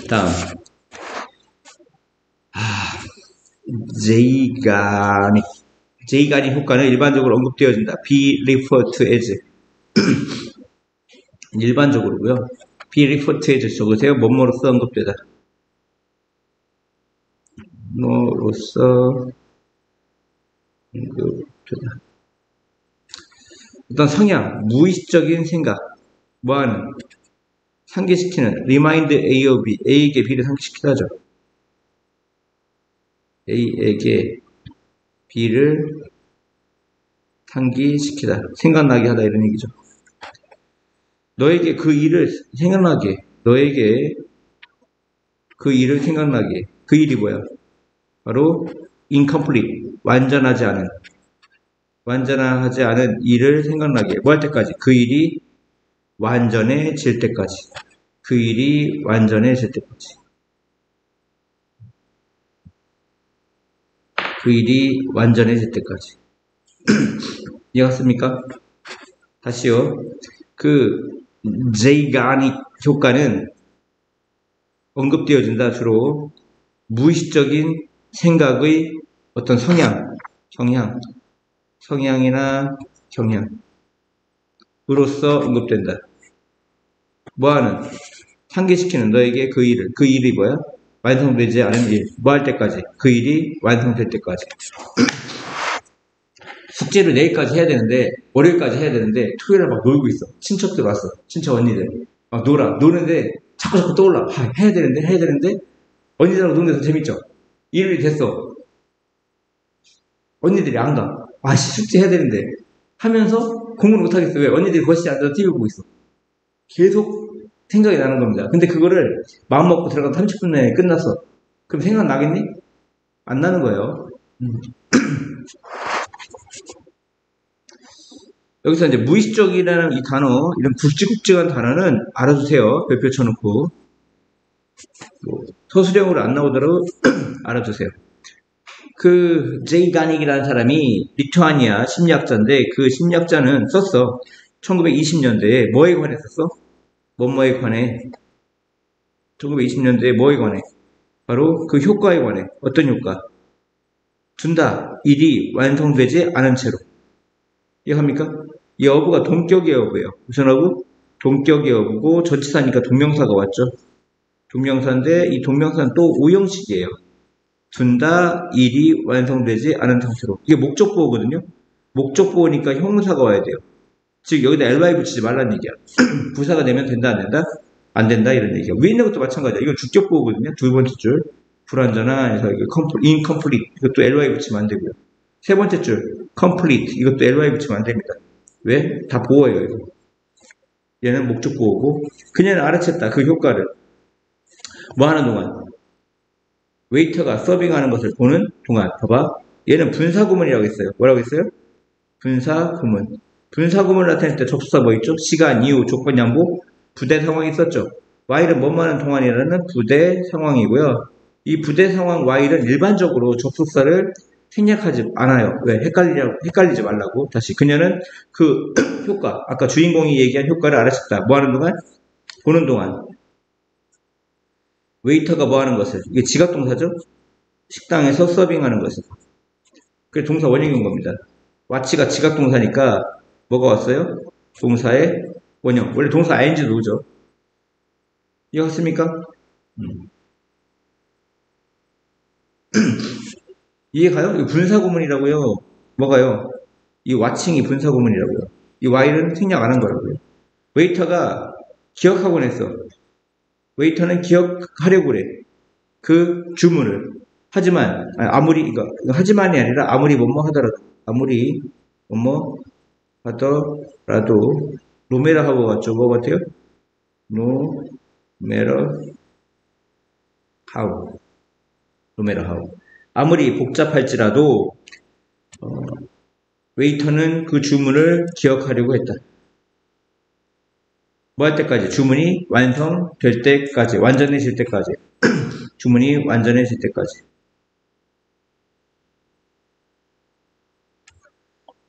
다음. 제이가닉 효과는 일반적으로 언급되어진다. be referred to as. 일반적으로고요. be referred to as 적으세요. 뭐뭐로서 언급되다. 뭐로서 언급되다. 어떤 성향, 무의식적인 생각, 뭐하는, 상기시키는, remind A of B, A에게 B를 상기시키다 하죠. A에게 B를 상기시키다, 생각나게 하다, 이런 얘기죠. 너에게 그 일을 생각나게, 그 일이 뭐야? 바로 incomplete, 완전하지 않은 일을 생각나게. 뭐 할 때까지? 그 일이 완전해질 때까지. 이해갔습니까? 다시요. 그 제이가닉 효과는 언급되어진다. 주로 무의식적인 생각의 어떤 성향이나 경향으로서 언급된다. 뭐하는? 상기시키는, 너에게 그 일이 뭐야? 완성되지 않은 일. 뭐 할 때까지? 그 일이 완성될 때까지. 숙제를 내일까지 해야 되는데, 월요일까지 해야 되는데, 토요일에 막 놀고 있어. 친척들 왔어. 친척 언니들. 막 노는데, 자꾸 떠올라. 해야 되는데, 언니들하고 노는 게 더 재밌죠? 일요일이 됐어. 언니들이 안 가. 숙제 해야 되는데. 하면서 공부를 못하겠어. 왜? 언니들이 거실에 앉아서 TV 보고 있어. 계속 생각이 나는 겁니다. 근데 그거를 마음 먹고 들어가면 30분 내에 끝났어. 그럼 생각나겠니? 안 나는 거예요. 여기서 이제 무의식적이라는 이 단어, 이런 굵직굵직한 단어는 알아두세요. 별표 쳐놓고. 서술형으로 안 나오더라도 알아두세요. 그 제이가닉이라는 사람이 리투아니아 심리학자인데, 그 심리학자는 썼어. 1920년대에 뭐에 관해 썼어? 뭐뭐에 관해. 1920년대에 뭐에 관해? 바로 그 효과에 관해. 어떤 효과? 둔다. 일이 완성되지 않은 채로. 이해합니까? 이 어부가 동격의 어부예요. 무슨 어부? 동격의 어부고, 전치사니까 동명사가 왔죠. 동명사인데 이 동명사는 또 오형식이에요. 둔다, 일이 완성되지 않은 상태로. 이게 목적보호거든요. 목적보호니까 형사가 와야 돼요. 즉 여기다 ly 붙이지 말라는 얘기야. 부사가 되면 된다, 안 된다? 안 된다, 이런 얘기야. 위에 있는 것도 마찬가지야. 이건 주격보호거든요. 두 번째 줄. 불완전한, 그래서 incomplete, 이것도 ly 붙이면 안 되고요. 세 번째 줄, complete, 이것도 ly 붙이면 안 됩니다. 왜? 다 보어예요, 이거. 얘는 목적 보어고, 그녀는 알아챘다, 그 효과를. 뭐 하는 동안? 웨이터가 서빙하는 것을 보는 동안. 봐봐. 얘는 분사구문이라고 했어요. 뭐라고 했어요? 분사구문. 분사구문을 나타낼 때 접수사 뭐 있죠? 시간, 이유, 조건, 양보, 부대 상황이 있었죠. while은 뭐뭐 하는 동안이라는 부대 상황이고요. 이 부대 상황 while은 일반적으로 접속사를 생략하지 않아요. 왜? 헷갈리지 말라고. 다시. 그녀는 그 효과, 아까 주인공이 얘기한 효과를 알아챘다. 뭐 하는 동안? 보는 동안. 웨이터가 뭐 하는 것을? 이게 지각동사죠? 식당에서 서빙하는 것을. 그게 동사 원형인 겁니다. watch가 지각동사니까 뭐가 왔어요? 동사의 원형. 원래 동사 ing도 오죠. 이해갔습니까? 이해가요? 이거 분사구문이라고요. 뭐가요? 이 watching이 분사구문이라고요. 이 while은 생략 안 한 거라고요. 웨이터가 기억하곤 했어. 웨이터는 기억하려고 그래. 그 주문을. 하지만, 하지만이 아니라 아무리 뭐뭐 하더라도, no matter how 같죠? 뭐 같아요? no matter how. 아무리 복잡할지라도, 웨이터는 그 주문을 기억하려고 했다. 뭐 할 때까지? 주문이 완성될 때까지, 완전해질 때까지. 주문이 완전해질 때까지.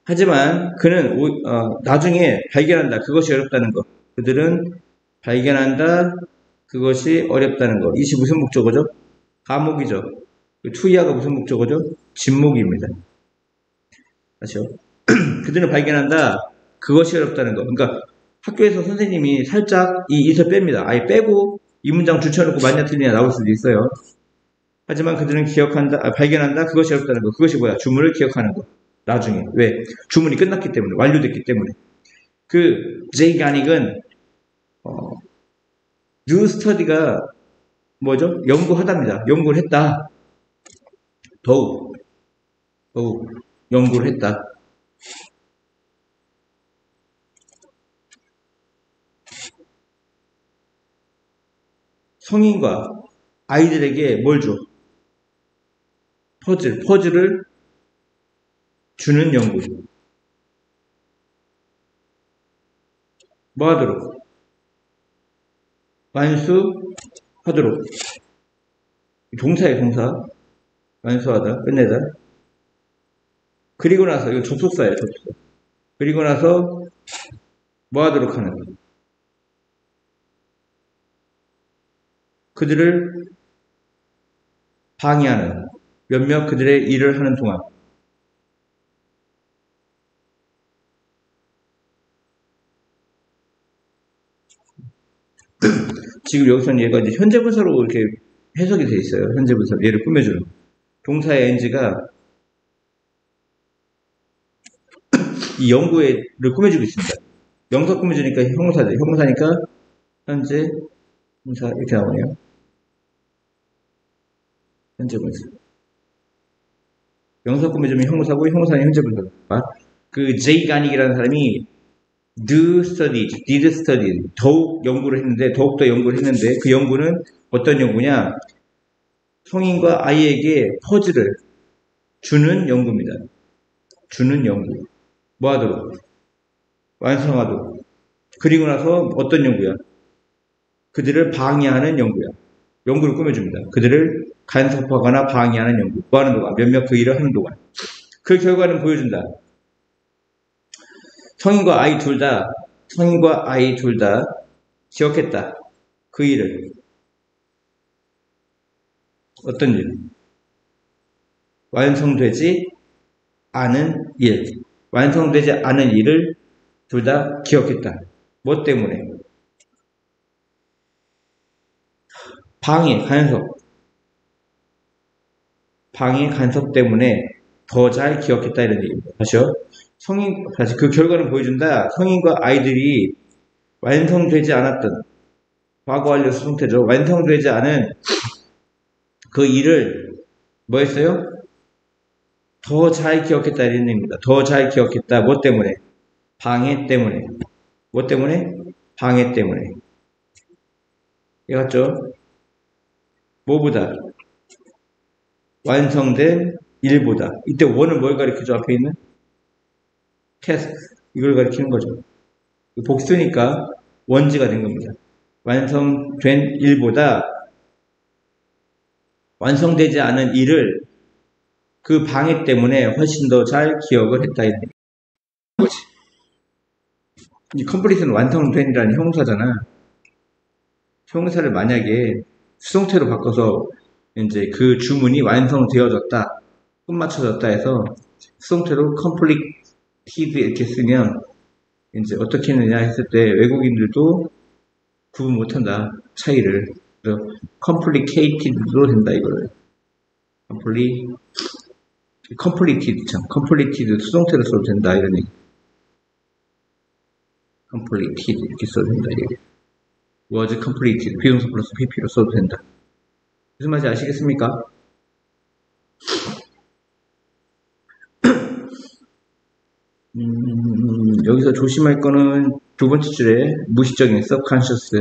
하지만 그는 나중에 발견한다. 그것이 어렵다는 것. 그들은 발견한다. 그것이 어렵다는 것. 이시 무슨 목적어죠? 과목이죠. 투이하가 무슨 목적어죠? 진목입니다. 아시죠? 그들은 발견한다. 그것이 어렵다는 것. 그러니까 학교에서 선생님이 살짝 이 it을 뺍니다. 아예 빼고 이 문장 줄쳐놓고 맞냐 틀리냐 나올 수도 있어요. 하지만 그들은 발견한다. 그것이 어렵다는 것. 그것이 뭐야? 주문을 기억하는 것. 나중에. 왜? 주문이 끝났기 때문에. 완료됐기 때문에. 그 제이 가닉은 do study가 뭐죠? 연구하답니다. 연구를 했다. 더욱 연구를 했다. 성인과 아이들에게 뭘 줘? 퍼즐을 주는 연구. 뭐 하도록? 완수하도록. 동사예요, 동사. 완수하다, 끝내다. 그리고 나서, 이거 접속사예요, 접속사. 그리고 나서 뭐 하도록 하는? 그들을 방해하는, 몇몇 그들의 일을 하는 동안. 지금 여기서는 얘가 이제 현재분사로 이렇게 해석이 돼 있어요. 현재분사. 얘를 꾸며주는. 동사의 ing가 이 연구를 꾸며주고 있습니다. 명사 꾸며주니까 형용사죠. 형용사니까 현재 분사 이렇게 나오네요. 현재분사. 명사 꾸며주면 형용사고 형용사는 현재분사. 그 제이 가닉이라는 사람이 did study, 더욱더 연구를 했는데 그 연구는 어떤 연구냐? 성인과 아이에게 퍼즐을 주는 연구입니다. 주는 연구. 뭐 하도록? 완성하도록. 그리고 나서 어떤 연구야? 그들을 방해하는 연구야. 연구를 꾸며줍니다. 그들을 간섭하거나 방해하는 연구. 뭐 하는 동안? 몇몇 그 일을 하는 동안. 그 결과는 보여준다. 성인과 아이 둘 다 기억했다. 그 일을. 어떤 일? 완성되지 않은 일. 완성되지 않은 일을 둘 다 기억했다. 뭐 때문에? 방해, 간섭 때문에 더 잘 기억했다 이런 얘기입니다. 다시 그 결과를 보여준다. 성인과 아이들이 완성되지 않았던 과거 완료 수동태죠. 완성되지 않은 그 일을 뭐 했어요? 더 잘 기억했다 이런 의미입니다. 더 잘 기억했다. 뭐 때문에? 방해 때문에. 뭐 때문에? 방해 때문에. 이해갔죠? 뭐보다? 완성된 일보다. 이때 원은 뭘 가리키죠? 앞에 있는? task. 이걸 가리키는 거죠. 복수니까 원지가 된 겁니다. 완성된 일보다 완성되지 않은 일을 그 방해 때문에 훨씬 더 잘 기억을 했다. 이런 거지. 이 complete는 완성된이라는 형사잖아. 형사를 만약에 수동태로 바꿔서 이제 그 주문이 완성되어졌다, 끝 맞춰졌다 해서 수동태로 completed 이렇게 쓰면 이제 어떻게 했느냐 했을 때 외국인들도 구분 못한다 차이를. 그래서 complicated도 된다 이거를. completed 참 completed 수동태로 써도 된다 이런 얘기. completed 이렇게 써도 된다 이게. was completed 비동사 플러스 pp로 써도 된다. 무슨 말인지 아시겠습니까? 여기서 조심할 거는 두 번째 줄에 무의식적인 subconscious.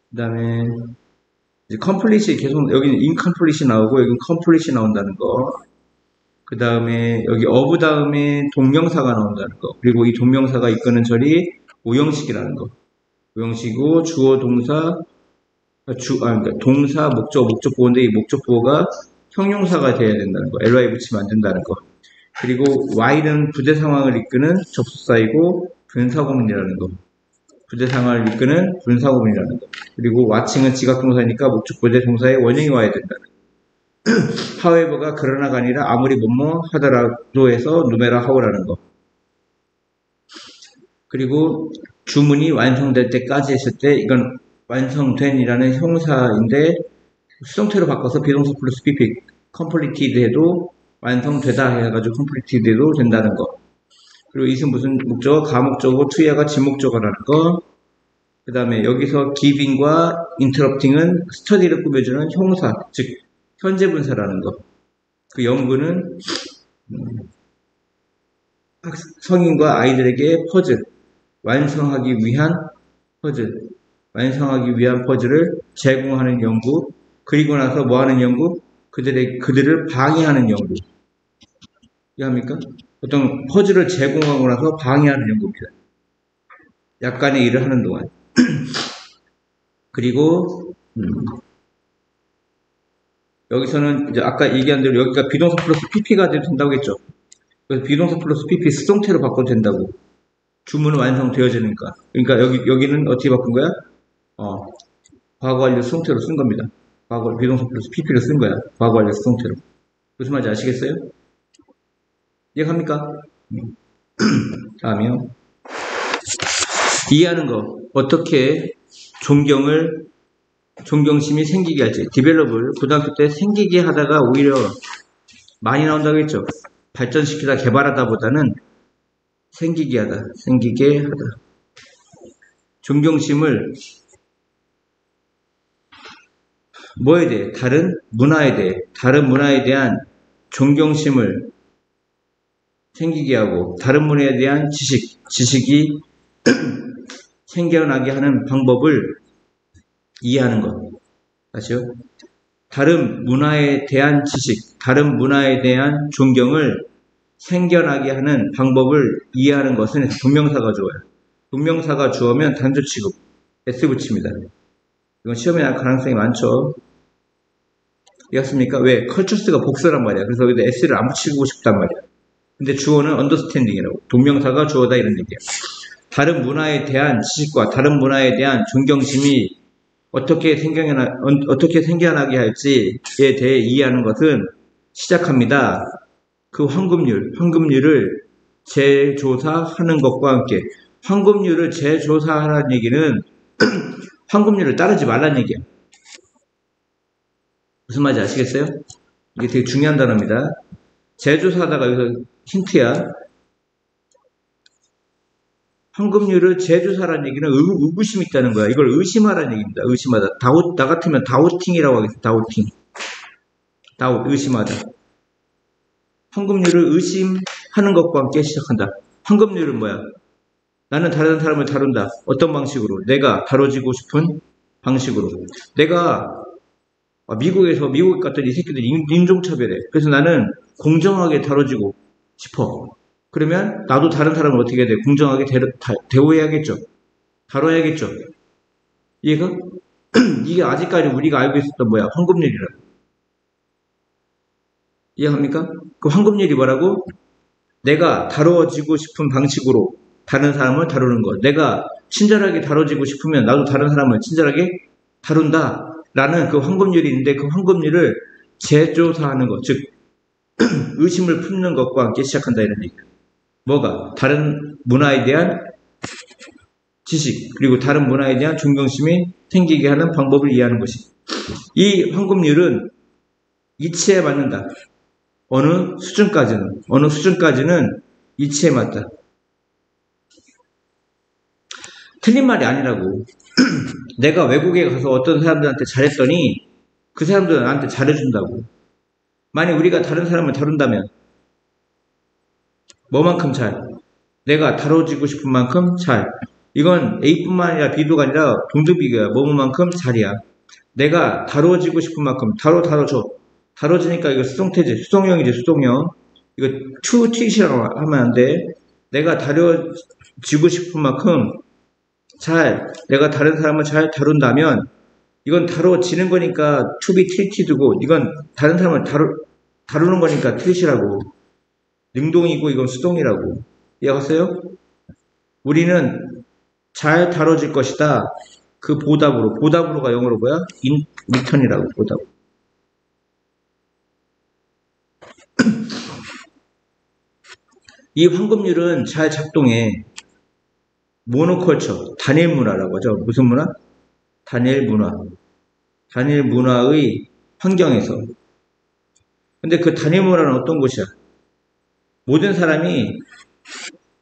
그 다음에 complete이 계속 여기는 incomplete이 나오고 여기는 complete이 나온다는 거. 그 다음에 여기 of 다음에 동명사가 나온다는 거. 그리고 이 동명사가 이끄는 절이 오형식이라는 거. 오형식이고 주어 동사 그러니까 동사 목적 목적보호인데 이 목적보호가 형용사가 돼야 된다는 거. ly 붙이면 안 된다는 거. 그리고 while은 부대 상황을 이끄는 접속사이고 분사구문이라는 거. 부대 상황을 이끄는 분사구문이라는 거. 그리고 watching은 지각동사니까 목적부대 동사의 원형이 와야 된다는 거. however가 그러나가 아니라 아무리 뭐뭐 하더라도 해서 누메라 how라는 거. 그리고 주문이 완성될 때까지 했을 때 이건 완성된이라는 형사인데 수동태로 바꿔서 비동사 플러스 pp completed 해도 완성되다 해가지고 completed 해도 된다는 거. 그리고 이것은 무슨 목적어? 가목적어, 투야가 지목적어라는 거. 그 다음에 여기서 giving과 interrupting은 study를 꾸며주는 형사, 즉 현재 분사라는 거. 그 연구는 성인과 아이들에게 퍼즐, 완성하기 위한 퍼즐을 제공하는 연구. 그리고 나서 뭐 하는 연구? 그들을 방해하는 연구. 이해합니까? 보통 퍼즐을 제공하고 나서 방해하는 연구입니다. 약간의 일을 하는 동안. 그리고 여기서는 이제 아까 얘기한 대로 여기가 비동사 플러스 pp가 돼도 된다고 했죠. 그래서 비동사 플러스 pp 수동태로 바꿔도 된다고. 주문은 완성되어지니까. 그러니까 여기는 어떻게 바꾼 거야? 과거 완료 수동태로 쓴 겁니다. 과거 비동사 플러스 pp를 쓴 거야. 과거 완료 수동태로. 무슨 말인지 아시겠어요? 이해합니까? 다음이요. 이해하는 거. 어떻게 존경심이 생기게 할지. 디벨롭을 고등학교 때 생기게 하다가 오히려 많이 나온다고 했죠. 발전시키다, 개발하다 보다는 생기게 하다. 존경심을 뭐에 대해? 다른 문화에 대한 존경심을 생기게 하고 다른 문화에 대한 지식이 생겨나게 하는 방법을 이해하는 것. 다시요. 다른 문화에 대한 지식, 다른 문화에 대한 존경을 생겨나게 하는 방법을 이해하는 것은 동명사가 주어요. 동명사가 주어면 단조 취급, s 붙입니다. 이건 시험에 나올 가능성이 많죠. 이해했습니까? 왜? 컬처스가 복수란 말이야. 그래서 여기다 s를 안 붙이고 싶단 말이야. 근데 주어는 understanding이라고. 동명사가 주어다 이런 얘기야. 다른 문화에 대한 지식과 다른 문화에 대한 존경심이 어떻게 생겨나게 할지에 대해 이해하는 것은 시작합니다. 그 황금률을 재조사하는 것과 함께. 황금률을 재조사하라는 얘기는 황금률을 따르지 말라는 얘기야. 무슨 말인지 아시겠어요? 이게 되게 중요한 단어입니다. 재조사하다가 여기서 힌트야. 황금률을 재조사라는 얘기는 의구심이 있다는 거야. 이걸 의심하라는 얘기입니다. 의심하다. 나 같으면 다우팅이라고 하겠어. 다우팅. doubt, 의심하다. 황금률을 의심하는 것과 함께 시작한다. 황금률은 뭐야? 나는 다른 사람을 다룬다. 어떤 방식으로? 내가 다뤄지고 싶은 방식으로. 내가 미국에서 미국 갔더니 이 새끼들이 인종차별해. 그래서 나는 공정하게 다뤄지고 싶어. 그러면 나도 다른 사람을 어떻게 해야 돼? 공정하게 대우해야겠죠. 다뤄야겠죠. 이해가? 이게 아직까지 우리가 알고 있었던 뭐야? 황금률이라. 이해합니까? 그 황금률이 뭐라고? 내가 다뤄지고 싶은 방식으로 다른 사람을 다루는 것. 내가 친절하게 다뤄지고 싶으면 나도 다른 사람을 친절하게 다룬다. 라는 그 황금률이 있는데 그 황금률을 재조사하는 것. 즉, 의심을 품는 것과 함께 시작한다. 이런 얘기야. 뭐가? 다른 문화에 대한 지식, 그리고 다른 문화에 대한 존경심이 생기게 하는 방법을 이해하는 것이. 이 황금률은 이치에 맞는다. 어느 수준까지는 이치에 맞다. 틀린 말이 아니라고. 내가 외국에 가서 어떤 사람들한테 잘했더니 그 사람들은 나한테 잘해준다고. 만약 우리가 다른 사람을 다룬다면 뭐만큼 잘? 내가 다뤄지고 싶은 만큼 잘. 이건 A뿐만 아니라 B도 아니라 동등비교야. 뭐만큼 잘이야. 내가 다뤄지고 싶은 만큼 다뤄줘. 다뤄지니까 이거 수동태지. 수동형이지. 수동형. 이거 to teach라고 하면 안 돼. 내가 다뤄지고 싶은 만큼 잘, 내가 다른 사람을 잘 다룬다면 이건 다뤄지는 거니까 to be treated고 이건 다른 사람을 다루는 거니까 treat이라고. 능동이고 이건 수동이라고. 이해하세요? 우리는 잘 다뤄질 것이다. 그 보답으로가 영어로 뭐야? in return이라고. 보답. 이 황금률은 잘 작동해. 모노컬처, 단일 문화라고 하죠. 무슨 문화? 단일 문화. 단일 문화의 환경에서. 근데 그 단일 문화는 어떤 곳이야? 모든 사람이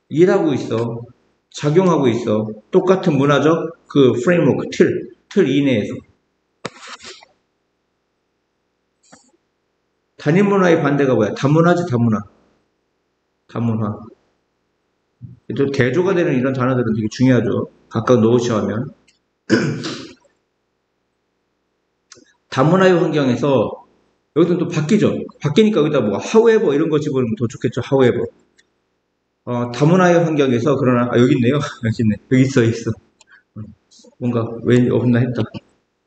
일하고 있어. 작용하고 있어. 똑같은 문화적 그 프레임워크, 틀 이내에서. 단일 문화의 반대가 뭐야? 다문화지, 다문화. 다문화. 또 대조가 되는 이런 단어들은 되게 중요하죠. 각각 놓으셔 하면. 다문화의 환경에서 여기서 또 바뀌죠. 바뀌니까 여기다 뭐 however 이런 거 집어넣으면 더 좋겠죠. however. 다문화의 환경에서 그러나 여기 있네요. 여기 있네. 여기 있어. 뭔가 왜 없나 했다.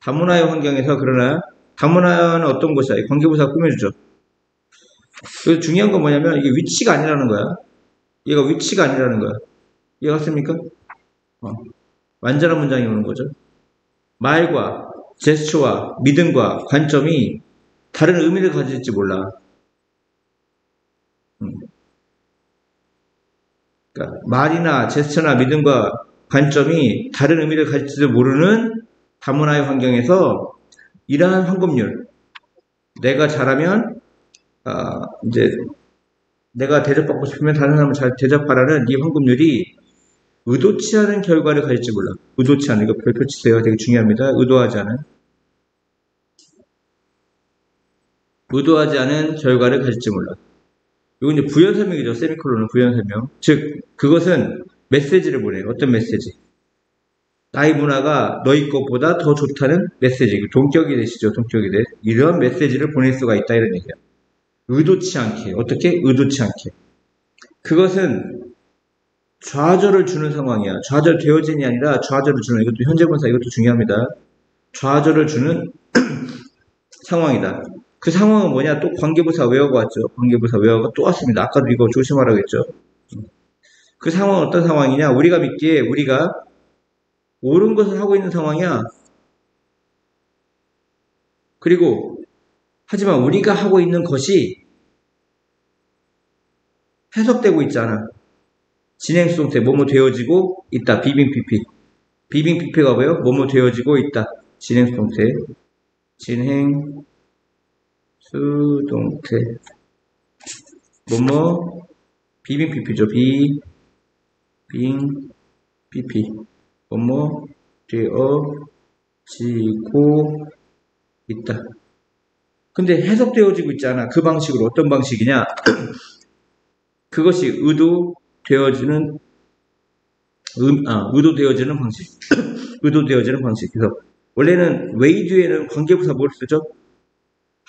다문화의 환경에서 그러나 다문화는 어떤 것이야? 관계부사가 꾸며주죠. 여기 중요한 건 뭐냐면 이게 위치가 아니라는 거야. 얘가 위치가 아니라는 거야. 이해갔습니까? 완전한 문장이 오는 거죠. 말과 제스처와 믿음과 관점이 다른 의미를 가질지 몰라. 그러니까 말이나 제스처나 믿음과 관점이 다른 의미를 가질지도 모르는 다문화의 환경에서 이러한 황금률. 내가 잘하면 이제 내가 대접받고 싶으면 다른 사람을 잘 대접하라는 이 황금률이 의도치 않은 결과를 가질지 몰라. 의도치 않은, 이거 별표 치세요. 되게 중요합니다. 의도하지 않은 결과를 가질지 몰라. 이건 이제 부연 설명이죠. 세미콜론은 부연 설명. 즉, 그것은 메시지를 보내요. 어떤 메시지? 나의 문화가 너희 것보다 더 좋다는 메시지. 동격이 되시죠. 동격이 돼. 이런 메시지를 보낼 수가 있다. 이런 얘기야. 의도치 않게. 어떻게? 의도치 않게. 그것은 좌절을 주는 상황이야. 좌절되어진이 아니라 좌절을 주는, 이것도 현재분사, 이것도 중요합니다. 좌절을 주는 상황이다. 그 상황은 뭐냐? 또 관계부사 외어가 왔죠. 관계부사 외어가 또 왔습니다. 아까도 이거 조심하라고 했죠. 그 상황은 어떤 상황이냐? 우리가 믿기에 우리가 옳은 것을 하고 있는 상황이야. 그리고 하지만 우리가 하고 있는 것이 해석되고 있잖아. 진행수동태 뭐뭐 되어지고 있다. 비빙PP. 비빙PP가 뭐예요? 뭐뭐 되어지고 있다. 진행수동태. 진행수동태. 뭐뭐 비빙PP죠. 비빙PP. 뭐뭐 되어지고 있다. 근데 해석되어지고 있잖아. 그 방식으로. 어떤 방식이냐? 그것이 의도되어지는 의도되어지는 방식. 의도되어지는 방식. 그래서 원래는 way 뒤에는 관계부사 뭘 쓰죠?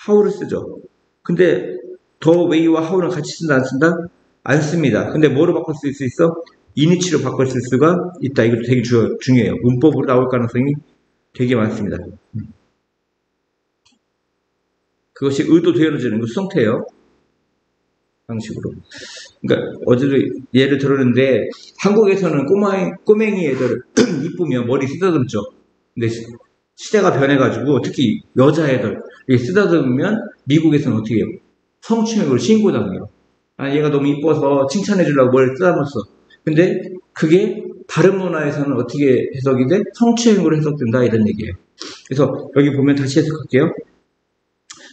how를 쓰죠. 근데 더 way와 how는 같이 쓴다 안 쓴다? 안 씁니다. 근데 뭐로 바꿔 쓸 수 있어? 이니치로 바꿔 쓸 수가 있다. 이것도 되게 중요해요. 문법으로 나올 가능성이 되게 많습니다. 그것이 의도되어지는 그 수성태예요. 방식으로. 그러니까 어제도 예를 들었는데 한국에서는 꼬맹이 애들 이쁘면 머리 쓰다듬죠. 근데 시대가 변해가지고 특히 여자애들 쓰다듬으면 미국에서는 어떻게 해요? 성추행으로 신고당해요. 아, 얘가 너무 이뻐서 칭찬해주려고 머리를 쓰다듬었어. 근데 그게 다른 문화에서는 어떻게 해석이 돼? 성추행으로 해석된다 이런 얘기예요. 그래서 여기 보면 다시 해석할게요.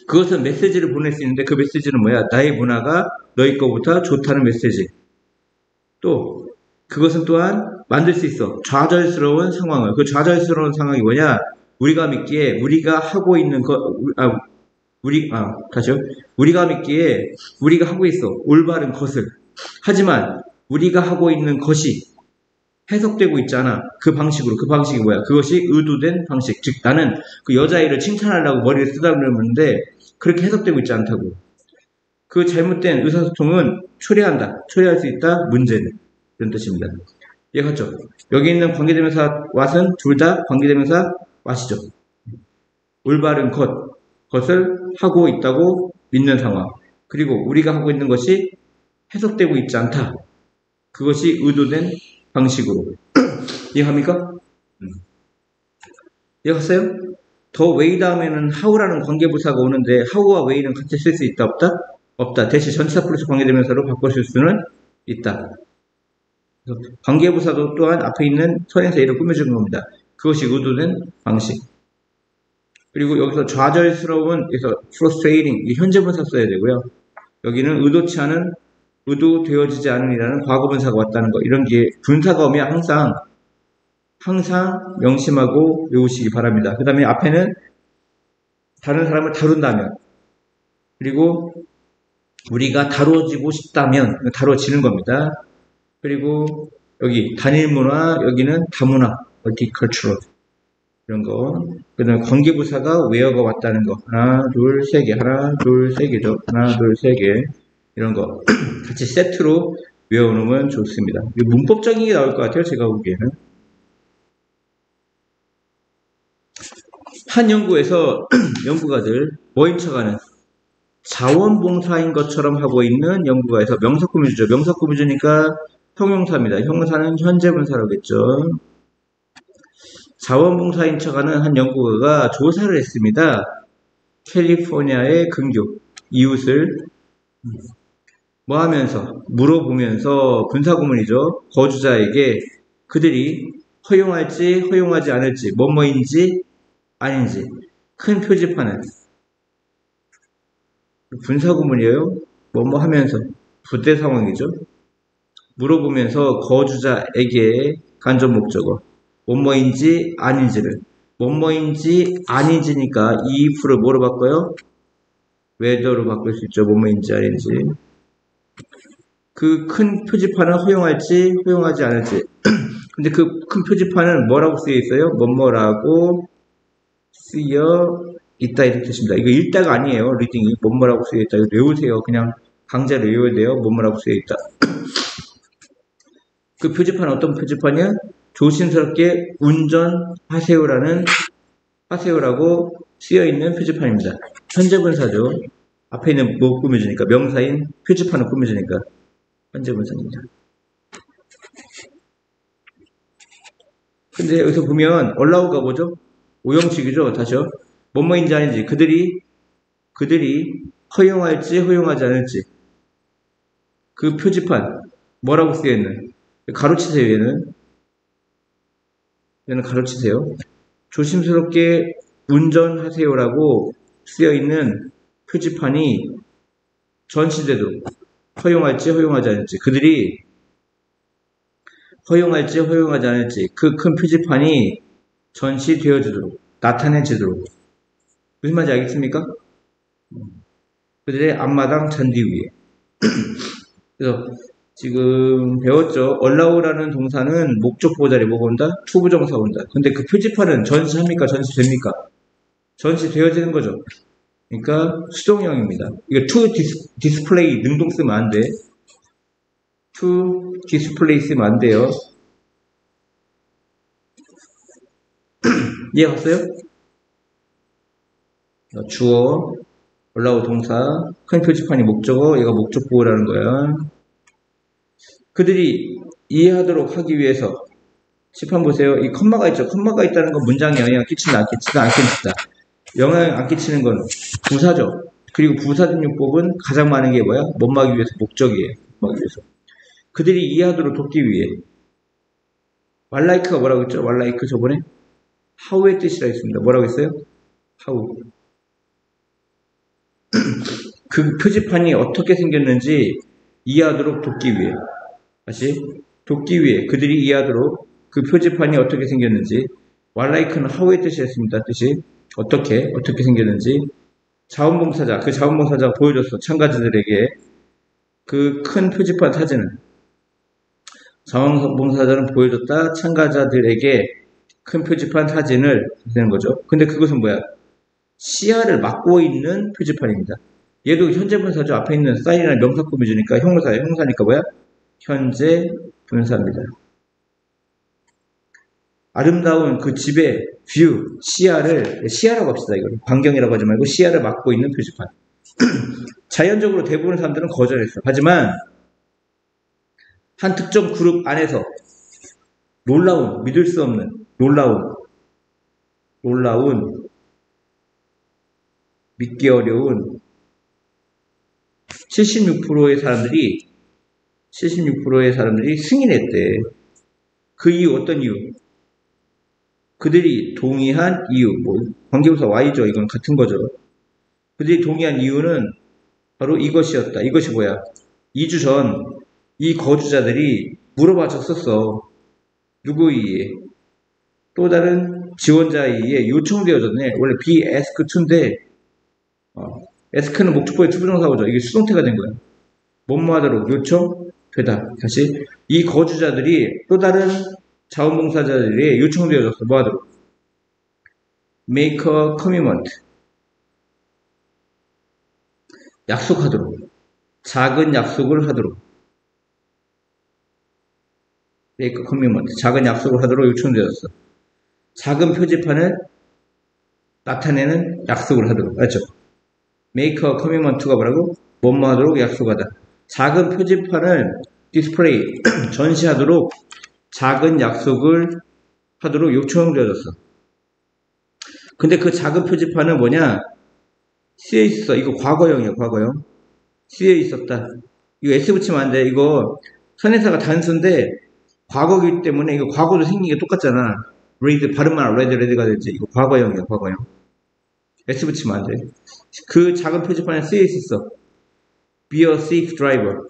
그것은 메시지를 보낼 수 있는데 그 메시지는 뭐야? 나의 문화가 너희 거보다 좋다는 메시지. 또 그것은 또한 만들 수 있어. 좌절스러운 상황을. 그 좌절스러운 상황이 뭐냐? 우리가 믿기에 우리가 하고 있는 다시요. 우리가 믿기에 우리가 하고 있어. 올바른 것을. 하지만 우리가 하고 있는 것이 해석되고 있잖아. 그 방식으로. 그 방식이 뭐야? 그것이 의도된 방식. 즉 나는 그 여자아이를 칭찬하려고 머리를 쓰다듬는데 그렇게 해석되고 있지 않다고. 그 잘못된 의사소통은 초래한다. 초래할 수 있다. 문제는. 이런 뜻입니다. 이해갔죠? 여기 있는 관계대명사 what은 둘 다 관계대명사 what이죠. 올바른 것을 하고 있다고 믿는 상황. 그리고 우리가 하고 있는 것이 해석되고 있지 않다. 그것이 의도된 방식으로. 이해합니까? 이해갔어요? 더 way 다음에는 how라는 관계부사가 오는데 how와 way는 같이 쓸 수 있다 없다? 없다. 대신 전치사 플러스 관계대명사로 바꿔줄 수는 있다. 관계부사도 또한 앞에 있는 선행사 A를 꾸며주는 겁니다. 그것이 의도된 방식. 그리고 여기서 좌절스러운, 그래서 frustrating, 현재분사 써야 되고요. 여기는 의도치 않은, 의도되어지지 않은이라는 과거분사가 왔다는 거. 이런 게 분사가 오면 항상 명심하고 외우시기 바랍니다. 그 다음에 앞에는 다른 사람을 다룬다면, 그리고 우리가 다뤄지고 싶다면, 다뤄지는 겁니다. 그리고 여기 단일문화, 여기는 다문화, multicultural. 이런 거. 그 다음에 관계부사가 where가 왔다는 거. 하나, 둘, 세 개. 하나, 둘, 세 개죠. 하나, 둘, 세 개. 이런 거. 같이 세트로 외워놓으면 좋습니다. 문법적인 게 나올 것 같아요. 제가 보기에는. 한 연구에서 연구가들 뭐인 척하는 자원봉사인 것처럼 하고 있는 연구가에서 명사구문주죠. 명사구문주니까 형용사입니다. 형용사는 현재분사라겠죠. 자원봉사인 척하는 한 연구가가 조사를 했습니다. 캘리포니아의 근교 이웃을 뭐 하면서 물어보면서 분사구문이죠. 거주자에게 그들이 허용할지 허용하지 않을지 뭐뭐인지 아닌지 큰 표지판을 분사구문이에요. 뭐뭐 하면서 부대 상황이죠. 물어보면서 거주자에게 간접 목적어 뭐뭐인지 아닌지를 뭐뭐인지 아닌지니까 이 if를 뭐로 바꿔요? whether로 바꿀 수 있죠. 뭐뭐인지 아닌지. 그 큰 표지판을 허용할지 허용하지 않을지. 근데 그 큰 표지판은 뭐라고 쓰여 있어요? 뭐뭐라고 쓰여 있다 이렇게 뜻입니다. 이거 읽다가 아니에요. 리딩이 뭐뭐라고 쓰여 있다. 이거 외우세요. 그냥 강제로 외워야 돼요. 뭐뭐라고 쓰여 있다. 그 표지판은 어떤 표지판이야? 조심스럽게 운전하세요라는 하세요라고 쓰여있는 표지판입니다. 현재분사죠. 앞에 있는 뭐 꾸며주니까 명사인 표지판을 꾸며주니까 현재분사입니다. 근데 여기서 보면 allow가 뭐죠? 오형식이죠. 다시요. 뭐뭐인지 아닌지 그들이 허용할지 허용하지 않을지 그 표지판 뭐라고 쓰여있는 가로치세요. 얘는 가로치세요. 조심스럽게 운전하세요라고 쓰여있는 표지판이 전시되도록 허용할지 허용하지 않을지 그들이 허용할지 허용하지 않을지 그 큰 표지판이 전시되어지도록 나타내지도록 무슨 말인지 알겠습니까? 그들의 앞마당 잔디 위에. 그래서 지금 배웠죠. allow라는 동사는 목적 보호 자리에 뭐가 온다? 투부정사 온다. 근데 그 표지판은 전시합니까? 전시됩니까? 전시되어지는 거죠. 그러니까 수동형입니다. 이거 to display 능동 쓰면 안 돼. to display 쓰면 안 돼요. 이해 갔어요? 주어, allow 동사, 큰 표지판이 목적어, 얘가 목적 보호라는 거야. 그들이 이해하도록 하기 위해서 시판 보세요. 이 컴마가 있죠. 컴마가 있다는 건 문장에 영향을 끼친다, 안 끼친다, 안 끼친다. 영향을 안 끼치는 건 부사죠. 그리고 부사등용법은 가장 많은 게 뭐야? 못막기 위해서 목적이에요. 못막기 위해서. 그들이 이해하도록 돕기 위해. 왈라이크가 뭐라고 했죠? 왈라이크 저번에 how의 뜻이라 했습니다. 뭐라고 했어요? how. 그 표지판이 어떻게 생겼는지 이해하도록 돕기 위해. 다시 돕기 위해 그들이 이해하도록 그 표지판이 어떻게 생겼는지 왈라이크는 how의 뜻이었습니다. 뜻이 어떻게 생겼는지 자원봉사자 그 자원봉사자가 보여줬어. 참가자들에게 그 큰 표지판 사진을 자원봉사자는 보여줬다. 참가자들에게 큰 표지판 사진을 되는 거죠. 근데 그것은 뭐야? 시야를 막고 있는 표지판입니다. 얘도 현재 분사죠. 앞에 있는 사인이나 명사 꾸며주니까 형용사예요. 형용사니까 뭐야? 현재 분사입니다. 아름다운 그 집의 뷰, 시야라고 합시다. 이거 광경이라고 하지 말고 시야를 막고 있는 표지판. 자연적으로 대부분의 사람들은 거절했어. 하지만 한 특정 그룹 안에서 놀라운, 믿을 수 없는 놀라운, 믿기 어려운 76%의 사람들이 승인했대. 그 이유 어떤 이유? 그들이 동의한 이유, 관계부사 Y죠. 이건 같은 거죠. 그들이 동의한 이유는 바로 이것이었다. 이것이 뭐야? 2주 전 이 거주자들이 물어봐 줬었어. 누구에 의해? 또 다른 지원자에 의해 요청되어졌네. 원래 be asked to인데 ask는 목적보의 투부정사고죠. 이게 수동태가 된 거야. 뭐뭐 하도록 요청, 되다. 다시 이 거주자들이 또 다른 자원봉사자들이 요청되어졌어. 뭐 하도록? make a commitment. 약속하도록. 작은 약속을 하도록. make a commitment. 작은 약속을 하도록 요청되어졌어. 작은 표지판을 나타내는 약속을 하도록. 알죠? make a commitment가 뭐라고? 뭐뭐 하도록 약속하다. 작은 표지판을 디스플레이, 전시하도록 작은 약속을 하도록 요청되어졌어. 근데 그 작은 표지판은 뭐냐? C에 있어. 이거 과거형이야, 과거형. C에 있었다. 이거 S 붙이면 안 돼. 이거 선행사가 단수인데 과거이기 때문에 이거 과거도 생긴 게 똑같잖아. read, 발음만 red가 되지. 이거 과거형이야, 과거형. S 붙이면 안 돼. 그 작은 표지판에 C에 있었어. be a safe driver.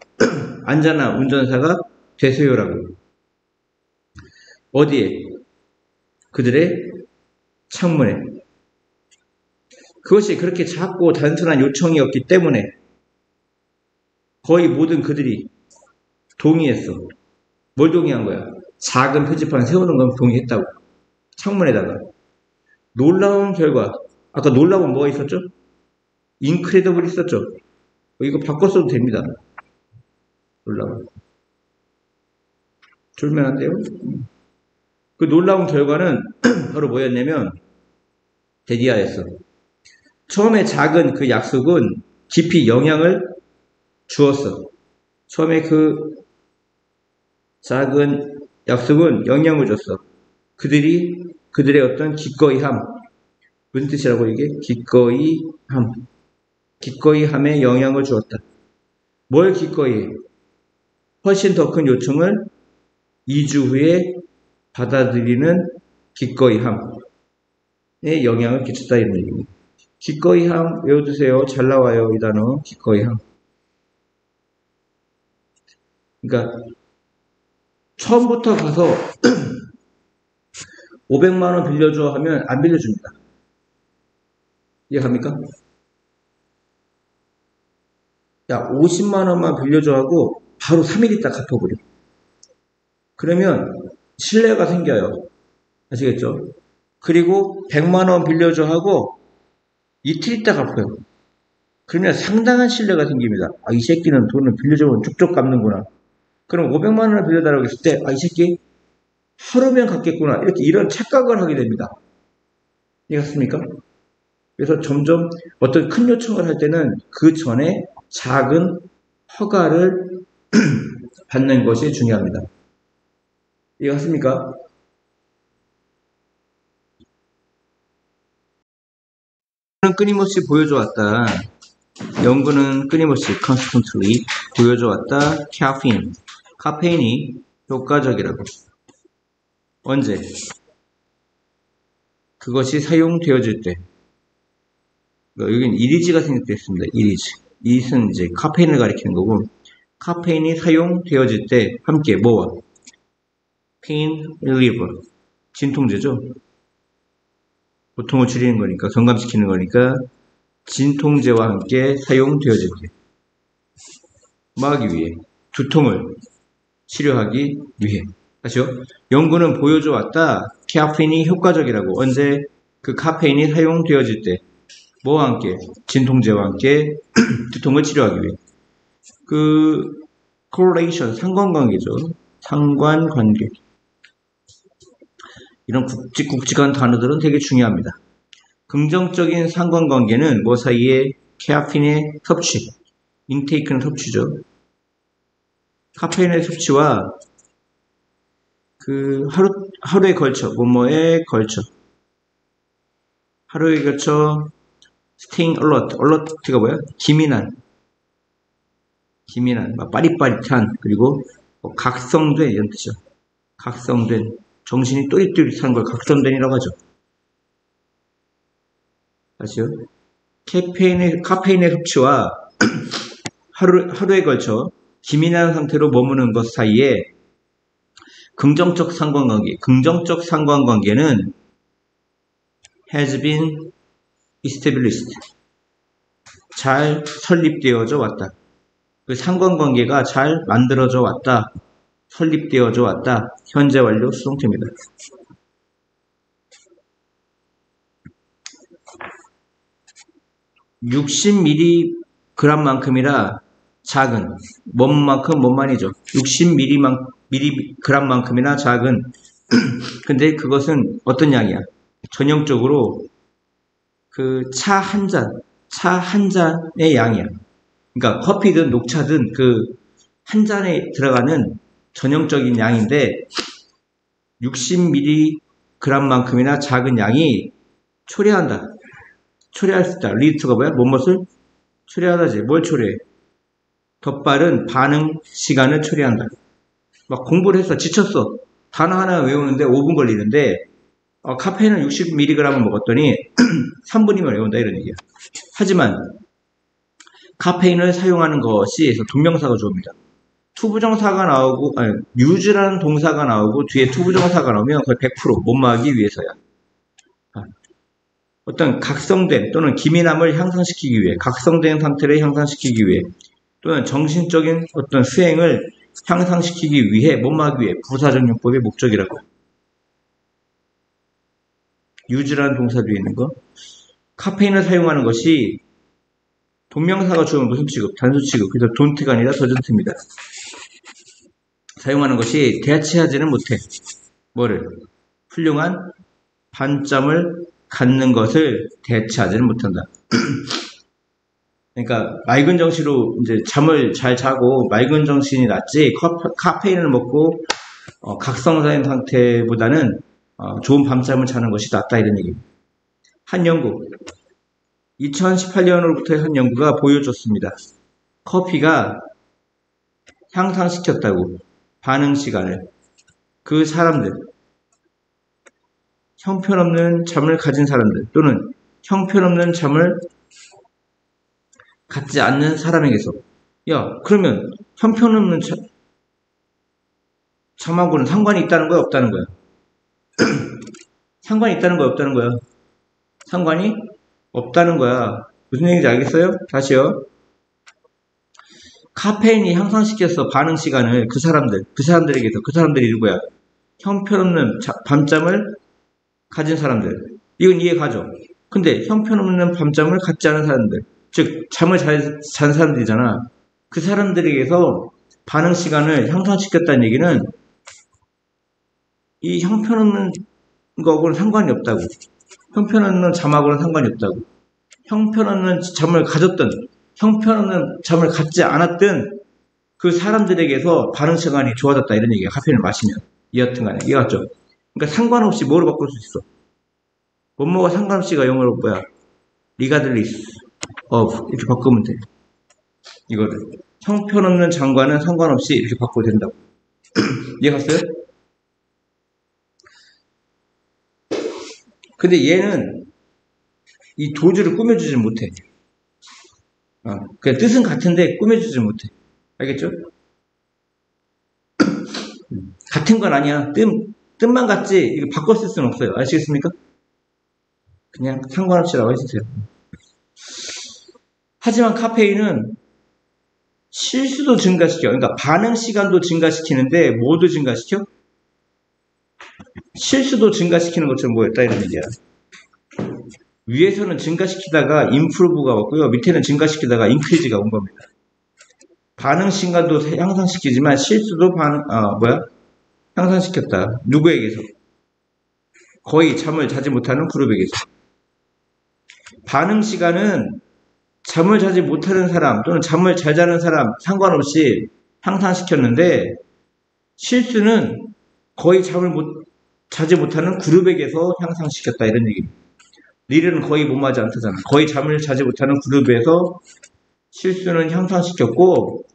안전한 운전사가 되세요라고. 어디에? 그들의 창문에. 그것이 그렇게 작고 단순한 요청이었기 때문에 거의 모든 그들이 동의했어. 뭘 동의한 거야? 작은 표지판 세우는 건 동의했다고. 창문에다가. 놀라운 결과. 아까 놀라운 뭐가 있었죠? incredible 있었죠? 이거 바꿨어도 됩니다. 놀라운. 졸면 안 돼요? 그 놀라운 결과는 바로 뭐였냐면 데디아였어. 처음에 작은 그 약속은 깊이 영향을 주었어. 처음에 그 작은 약속은 영향을 줬어. 그들의 어떤 기꺼이함. 무슨 뜻이라고 이게? 기꺼이함에 영향을 주었다. 뭘 기꺼이? 훨씬 더 큰 요청을 2주 후에 받아들이는 기꺼이함에 영향을 끼쳤다 이런 얘기입니다. 기꺼이함 외워두세요. 잘 나와요. 이 단어. 기꺼이함. 그러니까 처음부터 가서 500만원 빌려줘 하면 안 빌려줍니다. 이해갑니까? 야, 50만 원만 빌려줘 하고 바로 3일 있다 갚아버려. 그러면 신뢰가 생겨요. 아시겠죠? 그리고 100만 원 빌려줘 하고 이틀 있다 갚아요. 그러면 상당한 신뢰가 생깁니다. 아, 이 새끼는 돈을 빌려주면 쭉쭉 갚는구나. 그럼 500만 원을 빌려달라고 했을 때, 아, 이 새끼 하루면 갚겠구나. 이렇게 이런 착각을 하게 됩니다. 이해갔습니까? 그래서 점점 어떤 큰 요청을 할 때는 그 전에 작은 허가를 받는 것이 중요합니다. 이해갔습니까? 끊임없이 보여줘왔다. 연구는 끊임없이 constantly 보여줘왔다. 카페인이 효과적이라고. 언제? 그것이 사용되어질 때. 여기는 이리지가 생략되어 있습니다. 이리지는 이제 카페인을 가리키는 거고, 카페인이 사용되어질 때 함께 뭐와? pain reliever. 진통제죠. 고통을 줄이는 거니까, 경감시키는 거니까, 진통제와 함께 사용되어질 때. 뭐 하기 위해? 두통을 치료하기 위해. 다시요. 연구는 보여줘왔다. 카페인이 효과적이라고. 언제? 그 카페인이 사용되어질 때. 뭐와 함께? 진통제와 함께 두통을 치료하기 위해. correlation, 상관관계죠. 상관관계. 이런 굵직굵직한 단어들은 되게 중요합니다. 긍정적인 상관관계는 뭐 사이에? 카페인의 섭취. 인테이크는 섭취죠. 카페인의 섭취와 하루에 걸쳐, 뭐뭐에 걸쳐. 하루에 걸쳐, staying alert. alert가 뭐야? 기민한, 빠릿빠릿한, 그리고 각성된, 이런 뜻이죠. 각성된, 정신이 또릿또릿한 걸 각성된이라고 하죠. 다시요. 카페인의 섭취와 하루에 걸쳐 기민한 상태로 머무는 것 사이에 긍정적 상관관계는 has been established. 잘 설립되어져 왔다. 그 상관관계가 잘 만들어져 왔다. 설립되어져 왔다. 현재 완료 수동태입니다. (60mg만큼이라) 작은, 뭔만이죠. 60mg만큼이나 작은. 근데 그것은 어떤 양이야? 전형적으로 그 차 한 잔의 양이야. 그러니까 커피든 녹차든 그 한 잔에 들어가는 전형적인 양인데 60mg만큼이나 작은 양이 초래한다. 초래할 수 있다. 리드가 뭐야? 무엇을? 초래하다지. 뭘 초래해? 더 빠른 반응 시간을 초래한다. 막 공부를 해서 지쳤어. 단어 하나 외우는데 5분 걸리는데 카페인을 60mg을 먹었더니 3분이면 외운다 이런 얘기야. 하지만 카페인을 사용하는 것이 동명사가 주어입니다. 투부정사가 나오고 use라는 동사가 나오고 뒤에 투부정사가 나오면 거의 100% 못막기 위해서야. 어떤 각성된 또는 기민함을 향상시키기 위해, 각성된 상태를 향상시키기 위해, 또는 정신적인 어떤 수행을 향상시키기 위해, 못막기 위해 부사적용법의 목적이라고. use라는 동사 뒤에 있는 거. 카페인을 사용하는 것이 동명사가 주어면 무슨 취급? 단수 취급. 그래서 don't가 아니라 doesn't입니다. 사용하는 것이 대체하지는 못해. 뭐를? 훌륭한 반점을 갖는 것을 대체하지는 못한다. 그러니까 맑은 정신으로 이제 잠을 잘 자고 맑은 정신이 낫지 카페인을 먹고 각성된 상태보다는 좋은 밤잠을 자는 것이 낫다 이런 얘기입니다. 한 연구 2018년으로부터의 한 연구가 보여줬습니다. 커피가 향상시켰다고 반응 시간을. 그 사람들, 형편없는 잠을 가진 사람들 또는 형편없는 잠을 갖지 않는 사람에게서 야 그러면 형편없는 잠하고는 상관이 있다는 거야 없다는 거야? 상관이 있다는 거야 없다는 거야? 상관이 없다는 거야. 무슨 얘기인지 알겠어요? 다시요. 카페인이 향상시켜서 반응 시간을 그 사람들이 누구야? 형편없는 밤잠을 가진 사람들. 이건 이해가죠? 근데 형편없는 밤잠을 갖지 않은 사람들, 즉 잠을 잔 사람들이잖아. 그 사람들에게서 반응 시간을 향상시켰다는 얘기는 이 형편없는 거하고는 상관이 없다고. 형편없는 잠하고는 상관이 없다고. 형편없는 잠을 가졌던, 형편없는 잠을 갖지 않았던 그 사람들에게서 반응 시간이 좋아졌다 이런 얘기야. 카페인을 마시면. 여하튼간에 이해갔죠? 그러니까 상관없이 뭐로 바꿀 수 있어? 뭐뭐가 상관없이가 영어로 뭐야? regardless of 이렇게 바꾸면 돼. 이거를 형편없는 잠과는 상관없이 이렇게 바꿔도 된다고. 이해갔어요? 근데 얘는 이 도주를 꾸며주질 못해. 그냥 뜻은 같은데 꾸며주질 못해. 알겠죠? 같은 건 아니야. 뜻만 같지 이거 바꿔 쓸 수는 없어요. 아시겠습니까? 그냥 상관없이라고 해주세요. 하지만 카페인은 실수도 증가시켜. 그러니까 반응 시간도 증가시키는데 뭐도 증가시켜? 실수도 증가시키는 것처럼 뭐였다 이런 얘기야. 위에서는 증가시키다가 improve가 왔고요. 밑에는 증가시키다가 increase가 온 겁니다. 반응 시간도 향상시키지만 실수도 향상시켰다. 누구에게서? 거의 잠을 자지 못하는 그룹에게서. 반응 시간은 잠을 자지 못하는 사람 또는 잠을 잘 자는 사람 상관없이 향상시켰는데 실수는 거의 잠을 자지 못하는 그룹에게서 향상시켰다 이런 얘기입니다. 릴은 거의 못 맞지 않다잖아. 거의 잠을 자지 못하는 그룹에서 실수는 향상시켰고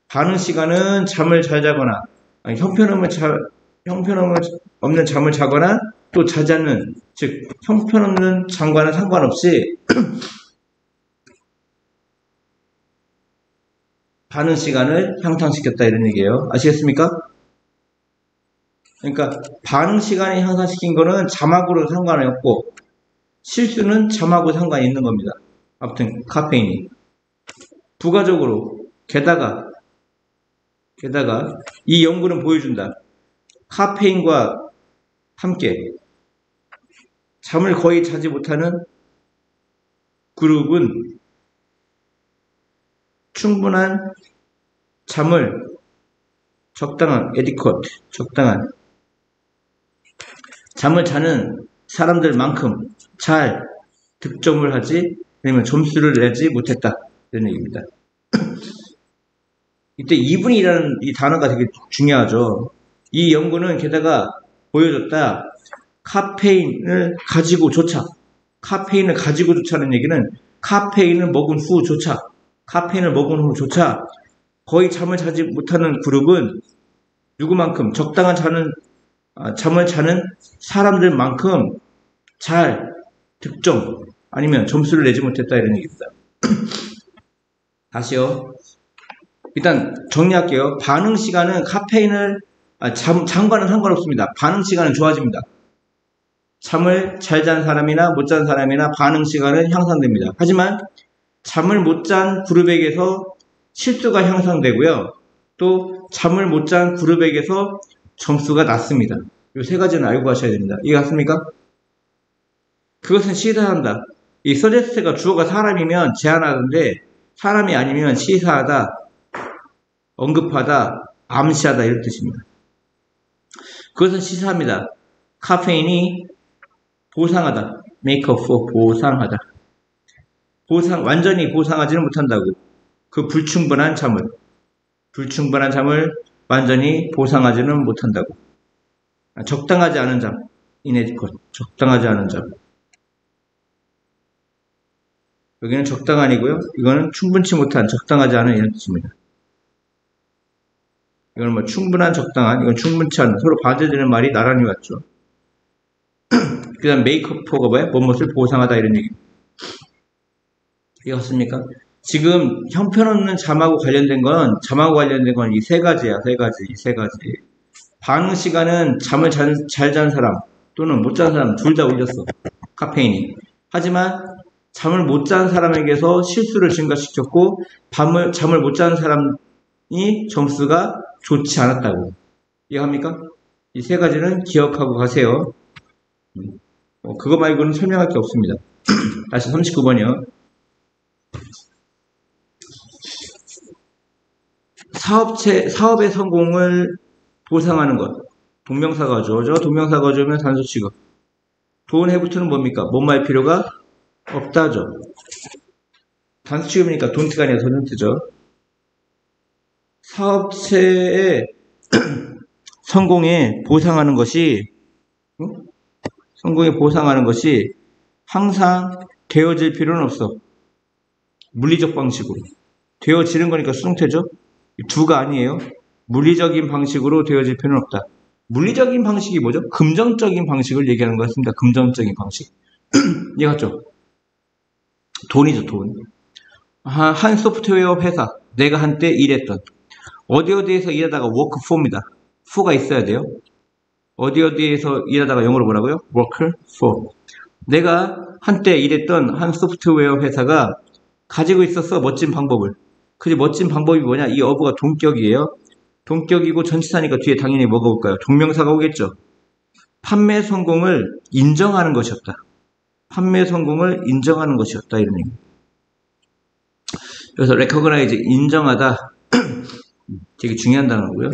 반응 시간은 잠을 잘 자거나 형편없는 잠을 자거나 또 자지 않는 즉 형편없는 잠과는 상관없이 반응 시간을 향상시켰다 이런 얘기예요. 아시겠습니까? 그러니까 반응 시간이 향상시킨 거는 잠하고는 상관이 없고 실수는 잠하고 상관이 있는 겁니다. 아무튼 카페인이 부가적으로 게다가 이 연구는 보여준다. 카페인과 함께 잠을 거의 자지 못하는 그룹은 충분한 잠을 적당한 잠을 자는 사람들만큼 잘 득점을 하지 아니면 점수를 내지 못했다 이런 얘기입니다. 이때 이분이라는 이 단어가 되게 중요하죠. 이 연구는 게다가 보여줬다. 카페인을 가지고조차는 얘기는 카페인을 먹은 후조차 거의 잠을 자지 못하는 그룹은 누구만큼 적당한 잠을 자는 사람들만큼 잘 득점 아니면 점수를 내지 못했다 이런 얘기입니다. 다시요. 일단 정리할게요. 반응 시간은 카페인을 잠과는 상관없습니다. 반응 시간은 좋아집니다. 잠을 잘 잔 사람이나 못 잔 사람이나 반응 시간은 향상됩니다. 하지만 잠을 못 잔 그룹에게서 실수가 향상되고요. 또 잠을 못 잔 그룹에게서 점수가 낮습니다. 이 세 가지는 알고 가셔야 됩니다. 이해갔습니까? 그것은 시사한다. 이 서제스트가 주어가 사람이면 제한하는데 사람이 아니면 시사하다, 언급하다, 암시하다 이런 뜻입니다. 그것은 시사합니다. 카페인이 보상하다. make up for 보상하다. 완전히 보상하지는 못한다고. 그 불충분한 잠을 완전히 보상하지는 못한다고. 적당하지 않은 잠. inadequate. 적당하지 않은 잠. 여기는 적당한이고요. 이거는 충분치 못한, 적당하지 않은 이런 뜻입니다. 이건 뭐 충분한, 적당한, 이건 충분치 않은. 서로 받아들이는 말이 나란히 왔죠. 그 다음 make up for가 뭐야? 무엇을 보상하다 이런 얘기. 이해갔습니까? 지금 형편없는 잠하고 관련된 건 이 세 가지야. 이 세 가지. 반응 시간은 잠을 잘 잔 사람 또는 못 잔 사람 둘 다 올렸어. 카페인이. 하지만 잠을 못 자는 사람에게서 실수를 증가시켰고 잠을 못 자는 사람이 점수가 좋지 않았다고. 이해합니까? 이 세 가지는 기억하고 가세요. 그거 말고는 설명할 게 없습니다. 다시 39번이요. 사업의 성공을 보상하는 것. 동명사가 주어져. 동명사가 주면 단수 취급. don't haveto는 뭡니까? 뭐뭐 필요가 없다죠. 단수 취급이니까 don't가 아니라 don't죠. 사업체의 성공에 보상하는 것이 항상 되어질 필요는 없어. 물리적 방식으로. 되어지는 거니까 수동태죠. 두가 아니에요. 물리적인 방식으로 되어질 필요는 없다. 물리적인 방식이 뭐죠? 금전적인 방식을 얘기하는 것 같습니다. 금전적인 방식. 이해갔죠? 돈이죠, 돈. 한 소프트웨어 회사, 내가 한때 일했던. 어디에서 일하다가 work for입니다. for가 있어야 돼요. 어디에서 일하다가 영어로 뭐라고요? work for. 내가 한때 일했던 한 소프트웨어 회사가 가지고 있었어, 멋진 방법을. 그 멋진 방법이 뭐냐? 이 어부가 동격이에요. 동격이고 전치사니까 뒤에 당연히 뭐가 올까요? 동명사가 오겠죠. 판매 성공을 인정하는 것이었다. 판매 성공을 인정하는 것이었다. 이런 얘기. 그래서 recognize, 인정하다. 되게 중요한 단어고요.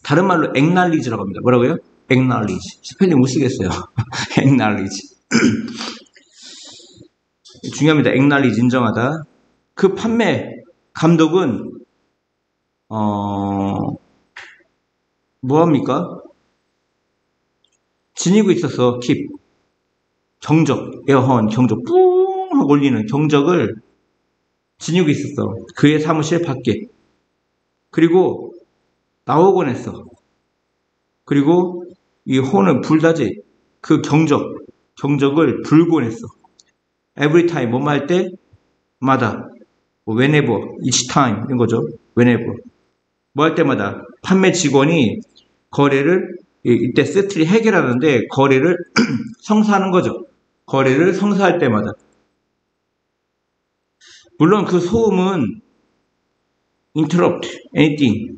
다른 말로 acknowledge라고 합니다. 뭐라고요? acknowledge. 스펠링 못 쓰겠어요. acknowledge. 중요합니다. acknowledge, 인정하다. 그 판매 감독은 뭐합니까? 지니고 있었어. keep. 경적, 에어헌, 경적 뿡 하고 올리는 경적을 지니고 있었어. 그의 사무실 밖에. 그리고 나오곤 했어. 그리고 이 혼은 불다지. 그 경적을 불곤 했어. every time, 뭐뭐 할 때마다. whenever, each time, 이런 거죠. whenever. 뭐 할 때마다. 판매 직원이 거래를, 이때 세틀이 해결하는데, 거래를 성사하는 거죠. 거래를 성사할 때마다. 물론 그 소음은 interrupt, anything,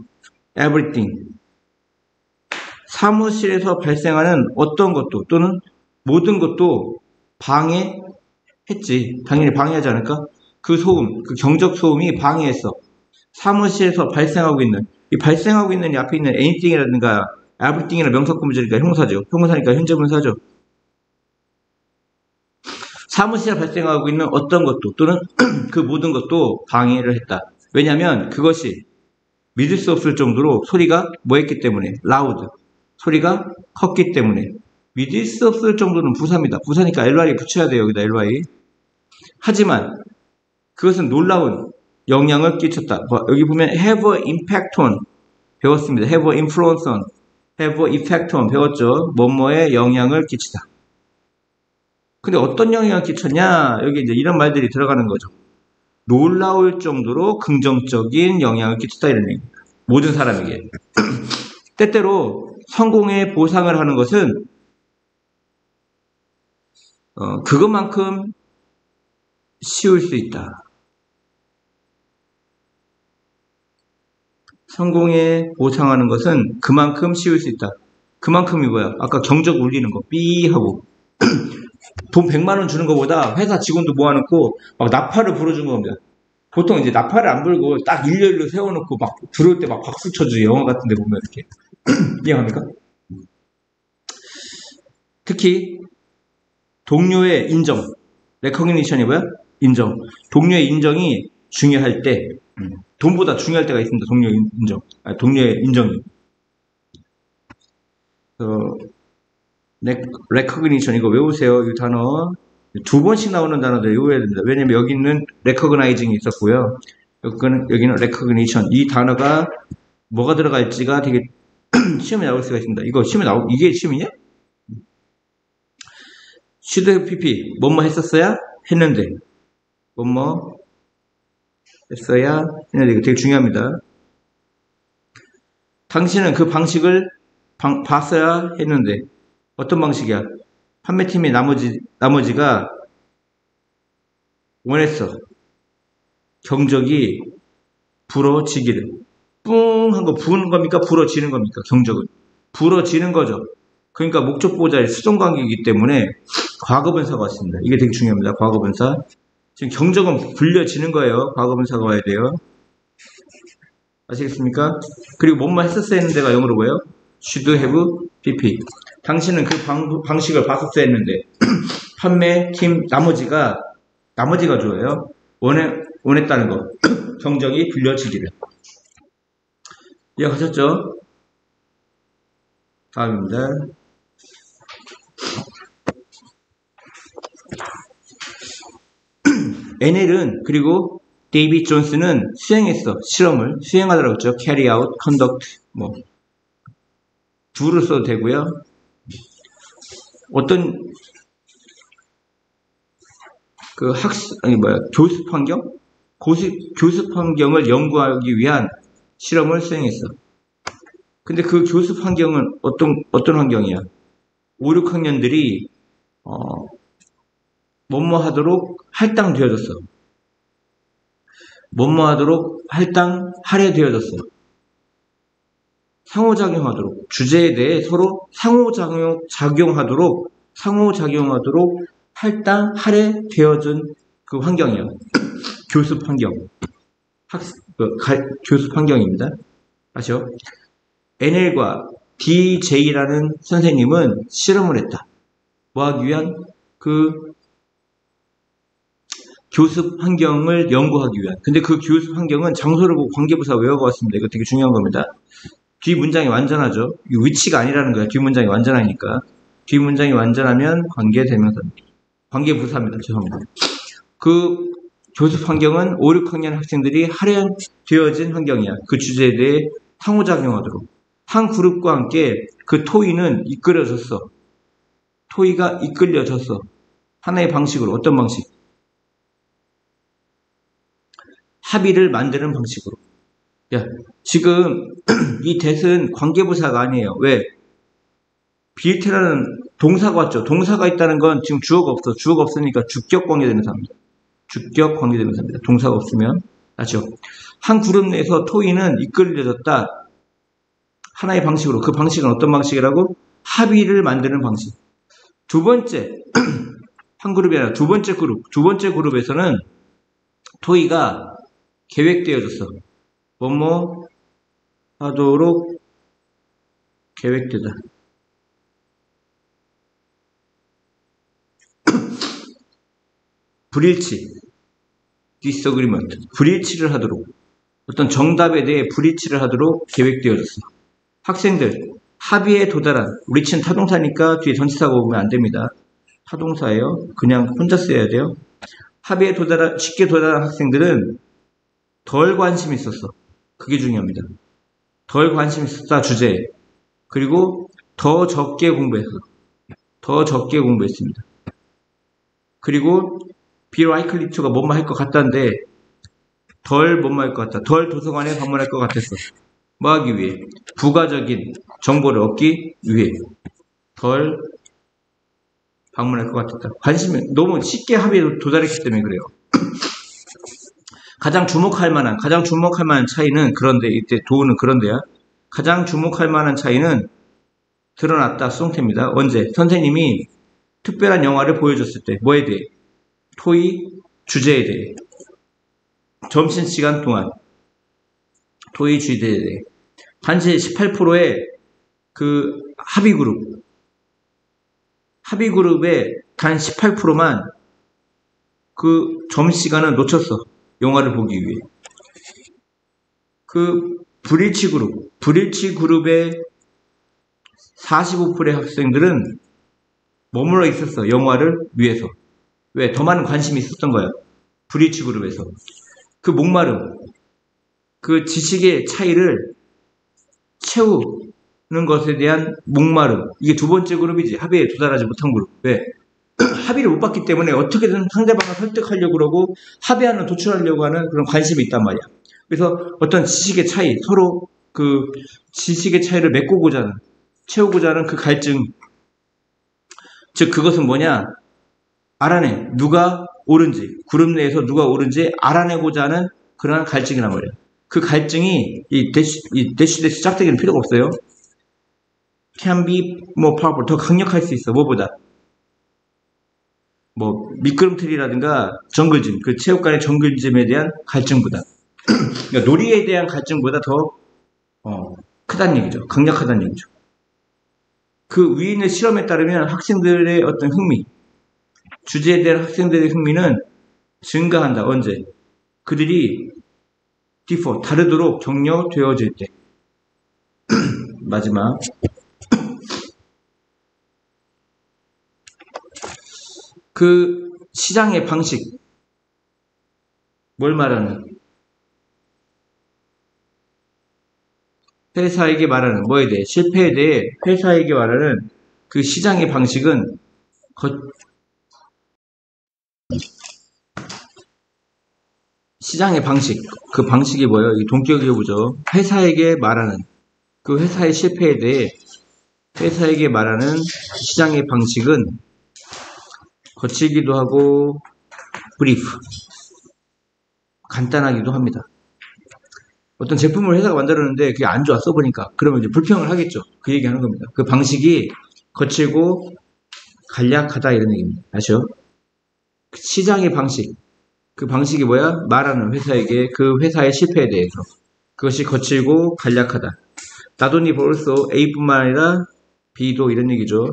everything. 사무실에서 발생하는 어떤 것도 또는 모든 것도 방해했지. 당연히 방해하지 않을까? 그 소음, 그 경적 소음이 방해했어. 사무실에서 발생하고 있는 이 앞에 있는 anything이라든가 everything이나 명사구문이니까 형사죠. 형사니까 현재분사죠. 사무실에 발생하고 있는 어떤 것도 또는 그 모든 것도 방해를 했다. 왜냐하면 그것이 믿을 수 없을 정도로 소리가 뭐했기 때문에 loud. 소리가 컸기 때문에 믿을 수 없을 정도는 부사입니다. 부사니까 ly 붙여야 돼요. 여기다 ly. 하지만 그것은 놀라운 영향을 끼쳤다. 여기 보면 have an impact on 배웠습니다. have an influence on, have an effect on 배웠죠. 뭐뭐에 영향을 끼치다. 근데 어떤 영향을 끼쳤냐? 여기 이제 이런 말들이 들어가는 거죠. 놀라울 정도로 긍정적인 영향을 끼쳤다 이런 얘기입니다. 모든 사람에게. 때때로 성공에 보상을 하는 것은 그것만큼 쉬울 수 있다. 성공에 보상하는 것은 그만큼 쉬울 수 있다. 그만큼이 뭐야? 아까 경적 울리는 거 삐 하고 돈 100만 원 주는 것보다 회사 직원도 모아놓고 막 나팔을 불어준 겁니다. 보통 이제 나팔을 안 불고 딱 일렬로 세워놓고 막 들어올 때 막 박수 쳐주죠. 영화 같은 데 보면 이렇게. 이해합니까? 특히 동료의 인정, recognition이 뭐야? 인정. 동료의 인정이 중요할 때, 돈보다 중요할 때가 있습니다. 동료의 인정. 동료의 인정이. recognition 이거 외우세요. 이 단어 2번씩 나오는 단어들 외워야 됩니다. 왜냐면 여기는 recognizing이 있었고요. 여기는 recognition. 이 단어가 뭐가 들어갈지가 되게 시험에 나올 수가 있습니다. 이거 이게 시험이냐? should have pp 뭐뭐 했었어야 했는데 뭐뭐 했어야 했는데 이거 되게 중요합니다. 당신은 그 방식을 봤어야 했는데 어떤 방식이야? 판매팀의 나머지가 원했어. 경적이 부러지기를. 뿡 한 거 부는 겁니까? 부러지는 겁니까? 경적은. 부러지는 거죠. 그러니까 목적보호자의 수동관계이기 때문에 과거분사가 왔습니다. 이게 되게 중요합니다. 과거분사. 지금 경적은 불려지는 거예요. 과거분사가 와야 돼요. 아시겠습니까? 그리고 뭐만 했었어야 했는데가 영어로 뭐예요? should have pp. 당신은 그 방식을 봤었어야 했는데 판매팀 나머지가 좋아요. 원했다는 거. 경적이 불려지기를. 이해가셨죠? 다음입니다. NL은 그리고 데이빗 존스는 실험을 수행하더라고 했죠. carry out, conduct, do를 써도 되고요. 어떤 교습 환경을 연구하기 위한 실험을 수행했어. 근데 그 교습 환경은 어떤 환경이야? 5, 6학년들이 뭐뭐하도록 할당되어졌어. 뭐뭐하도록 할애되어졌어. 상호작용하도록, 주제에 대해 서로 상호작용하도록 할애되어진 그 환경이야. 교습 환경. 교습 환경입니다. 아시죠? NL과 DJ라는 선생님은 실험을 했다. 뭐 하기 위한? 그 교습 환경을 연구하기 위한. 근데 그 교습 환경은 장소를 보고 관계부사 외워봤습니다. 이거 되게 중요한 겁니다. 뒤 문장이 완전하죠. 위치가 아니라는 거야. 뒤 문장이 완전하니까. 뒤 문장이 완전하면 관계부사입니다. 죄송합니다. 그 교습 환경은 5, 6학년 학생들이 할애되어진 환경이야. 그 주제에 대해 상호작용하도록. 한 그룹과 함께 그 토의는 이끌어졌어. 토의가 이끌려졌어. 하나의 방식으로. 어떤 방식? 합의를 만드는 방식으로. 야, 지금 이 that은 관계부사가 아니에요. 왜? built라는 동사가 왔죠. 동사가 있다는 건 지금 주어가 없어. 주어가 없으니까 주격 관계대명사입니다. 주격 관계대명사입니다. 동사가 없으면. 아시죠? 한 그룹 내에서 토의는 이끌려졌다. 하나의 방식으로. 그 방식은 어떤 방식이라고? 합의를 만드는 방식. 두 번째, 한 그룹이 아니라 두 번째 그룹에서는 토의가 계획되어졌어. 뭐뭐 하도록 계획되다. 불일치, disagreement, 불일치를 하도록, 어떤 정답에 대해 불일치를 하도록 계획되어졌어. 학생들, 합의에 도달한, reach는 타동사니까 뒤에 전치사가 오면 안 됩니다. 타동사예요. 그냥 혼자 써야 돼요. 합의에 쉽게 도달한 학생들은 덜 관심이 있었어. 그게 중요합니다. 덜 관심이 있었다, 주제에. 그리고 더 적게 공부했습니다. 그리고 be likely to가 뭐뭐 할 것 같다는데 덜 뭐뭐 할 것 같다. 덜 도서관에 방문할 것 같았어. 뭐 하기 위해? 부가적인 정보를 얻기 위해. 덜 방문할 것 같았다. 관심이 너무 쉽게 합의에 도달했기 때문에 그래요. 가장 주목할 만한 차이는 그런데, 이때 도우는 그런데야. 가장 주목할 만한 차이는 드러났다, 수동태입니다. 언제? 선생님이 특별한 영화를 보여줬을 때. 뭐에 대해? 토의 주제에 대해. 점심시간 동안. 토의 주제에 대해. 단지 18%의 그 합의그룹의 단 18%만 그 점심시간을 놓쳤어. 영화를 보기 위해. 그 불일치 그룹의 45%의 학생들은 머물러 있었어. 영화를 위해서. 왜? 더 많은 관심이 있었던 거야. 불일치 그룹에서. 그 목마름, 그 지식의 차이를 채우는 것에 대한 목마름. 이게 두 번째 그룹이지. 합의에 도달하지 못한 그룹. 왜? 합의를 못 봤기 때문에 어떻게든 상대방을 설득하려고 그러고 합의안을 도출하려고 하는 그런 관심이 있단 말이야. 그래서 어떤 지식의 차이, 서로 그 지식의 차이를 채우고자 하는 그 갈증. 즉 그것은 뭐냐? 알아내. 누가 옳은지, 그룹 내에서 누가 옳은지 알아내고자 하는 그러한 갈증이란 말이에요. 그 갈증이 이 대시 짝대기는 필요가 없어요. can be more powerful. 더 강력할 수 있어. 뭐보다? 뭐 미끄럼틀이라든가 정글짐, 그 체육관의 정글짐에 대한 갈증보다. 그러니까 놀이에 대한 갈증보다 더 크다는 얘기죠. 강력하다는 얘기죠. 그 위인의 실험에 따르면 학생들의 어떤 흥미, 주제에 대한 학생들의 흥미는 증가한다. 언제? 그들이 다르도록 격려되어질 때. 마지막. 그 시장의 방식. 뭘 말하는? 회사에게 말하는 뭐에 대해? 실패에 대해 회사에게 말하는 그 시장의 방식은 시장의 방식, 그 방식이 뭐예요? 이 동격이어보죠. 회사에게 말하는, 그 회사의 실패에 대해 회사에게 말하는 시장의 방식은 거칠기도 하고 브리프, 간단하기도 합니다. 어떤 제품을 회사가 만들었는데 그게 안 좋아 써보니까 그러면 이제 불평을 하겠죠. 그 얘기하는 겁니다. 그 방식이 거칠고 간략하다 이런 얘기입니다. 아시죠? 시장의 방식, 그 방식이 뭐야? 말하는 회사에게 그 회사의 실패에 대해서 그것이 거칠고 간략하다. not only also A뿐만 아니라 B도 이런 얘기죠.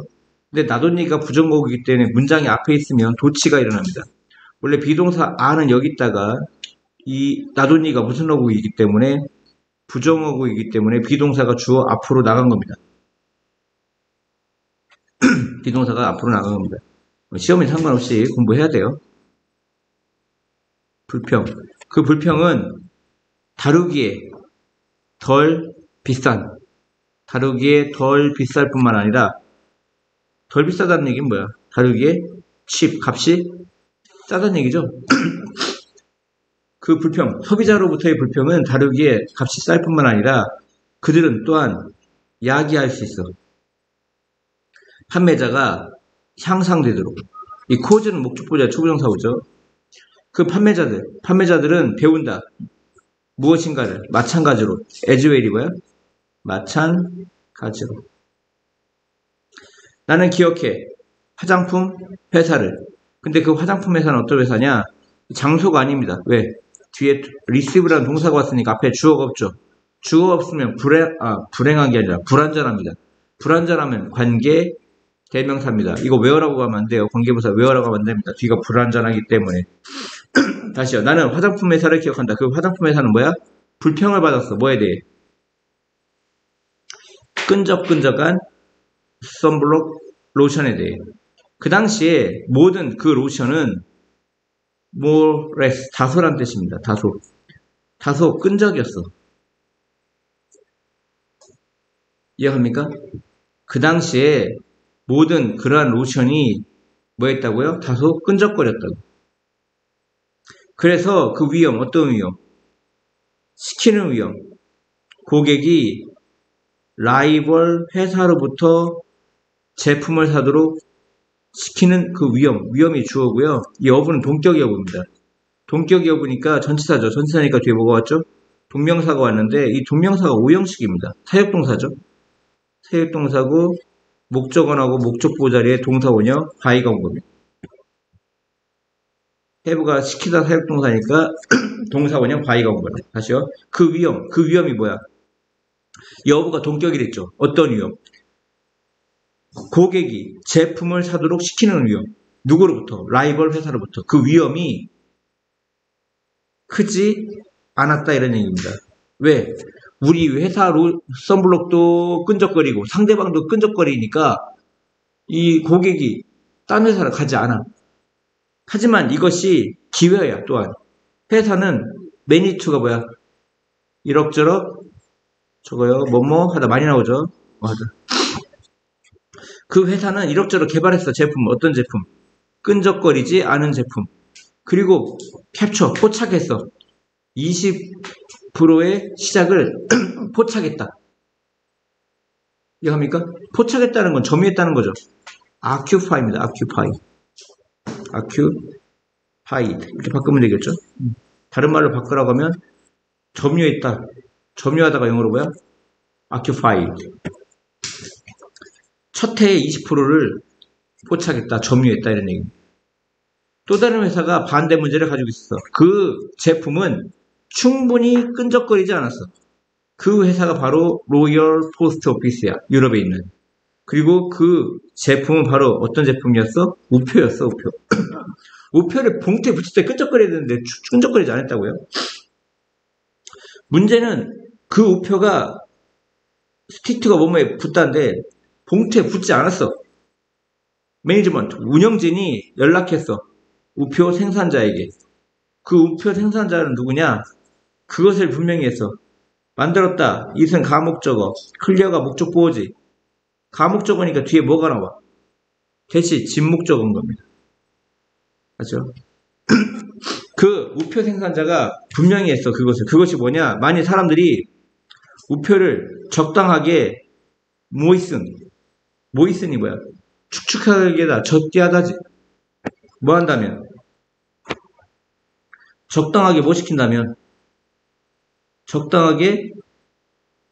근데 not only가 부정어구이기 때문에 문장이 앞에 있으면 도치가 일어납니다. 원래 비동사 a는 여기 있다가 이 not only가 무슨 어구이기 때문에 부정어구이기 때문에 비동사가 주어 앞으로 나간 겁니다. 비동사가 앞으로 나간 겁니다. 시험에 상관없이 공부해야 돼요. 불평. 그 불평은 다루기에 덜 비싼, 다루기에 덜 비쌀 뿐만 아니라 덜 비싸다는 얘기는 뭐야? 다루기에 값이 싸다는 얘기죠. 그 불평, 소비자로부터의 불평은 다루기에 값이 쌀 뿐만 아니라 그들은 또한 야기할 수 있어. 판매자가 향상되도록. 이 cause는 목적보자 초부정사고죠. 그 판매자들은 배운다. 무엇인가를 마찬가지로 as well이고요. 마찬가지로. 나는 기억해. 화장품 회사를. 근데 그 화장품 회사는 어떤 회사냐? 장소가 아닙니다. 왜? 뒤에 receive라는 동사가 왔으니까 앞에 주어가 없죠. 주어가 없으면 불행한 게 아니라 불완전합니다. 불완전하면 관계 대명사입니다. 이거 where라고 하면 안 돼요. 관계부사 where라고 하면 안 됩니다. 뒤가 불완전하기 때문에. 다시요. 나는 화장품 회사를 기억한다. 그 화장품 회사는 뭐야? 불평을 받았어. 뭐에 대해? 끈적끈적한 선블록 로션에 대해. 그 당시에 모든 그 로션은 more less, 다소란 뜻입니다. 다소 끈적이었어. 이해합니까? 그 당시에 모든 그러한 로션이 뭐 했다고요? 다소 끈적거렸다고. 그래서 그 위험, 어떤 위험? 시키는 위험. 고객이 라이벌 회사로부터 제품을 사도록 시키는 그 위험이 주어고요. 이 어부는 동격이 어부입니다. 동격이 어부니까 전치사죠. 전치사니까 뒤에 뭐가 왔죠? 동명사가 왔는데 이 동명사가 오형식입니다. 사역동사죠. 사역동사고 목적어하고 목적보 자리에 동사 원형 과의가 온 겁니다. have가 시키다 사역동사니까 동사 원형 과의가 온 거예요. 다시요. 그 위험이 뭐야? 이 어부가 동격이랬죠. 어떤 위험? 고객이 제품을 사도록 시키는 위험. 누구로부터? 라이벌 회사로부터. 그 위험이 크지 않았다 이런 얘기입니다. 왜? 우리 회사 선블록도 끈적거리고 상대방도 끈적거리니까 이 고객이 딴 회사를 가지 않아. 하지만 이것이 기회야. 또한 회사는 매니투가 뭐야? 이럭저럭 저거요. 뭐뭐 하다 많이 나오죠. 맞아. 그 회사는 이럭저럭 개발했어. 제품. 어떤 제품? 끈적거리지 않은 제품. 그리고 포착했어. 20%의 시작을 포착했다. 이해합니까? 포착했다는 건 점유했다는 거죠. occupy입니다. occupied 이렇게 바꾸면 되겠죠. 다른 말로 바꾸라고 하면 점유했다. 점유하다가 영어로 뭐야? occupied. 첫 해에 20%를 포착했다. 점유했다. 이런 얘기입니다. 또 다른 회사가 반대 문제를 가지고 있었어. 그 제품은 충분히 끈적거리지 않았어. 그 회사가 바로 로열 포스트 오피스야. 유럽에 있는. 그리고 그 제품은 바로 어떤 제품이었어? 우표였어. 우표. 우표를 봉투에 붙일 때 끈적거려야 되는데 끈적거리지 않았다고요? 문제는 그 우표가 스틱트가 몸에 붙다는데 봉투에 붙지 않았어. 매니지먼트, 운영진이 연락했어. 우표 생산자에게. 그 우표 생산자는 누구냐? 그것을 분명히 했어. 만들었다. 이것은 가목적어. 클리어가 목적 보호지. 가목적어니까 뒤에 뭐가 나와? 대시 진목적어인 겁니다. 맞죠? 그 우표 생산자가 분명히 했어. 그것이 뭐냐? 만일 사람들이 우표를 적당하게 모이슨이 뭐야? 축축하게다, 적게하다지. 뭐 한다면? 적당하게 뭐 시킨다면? 적당하게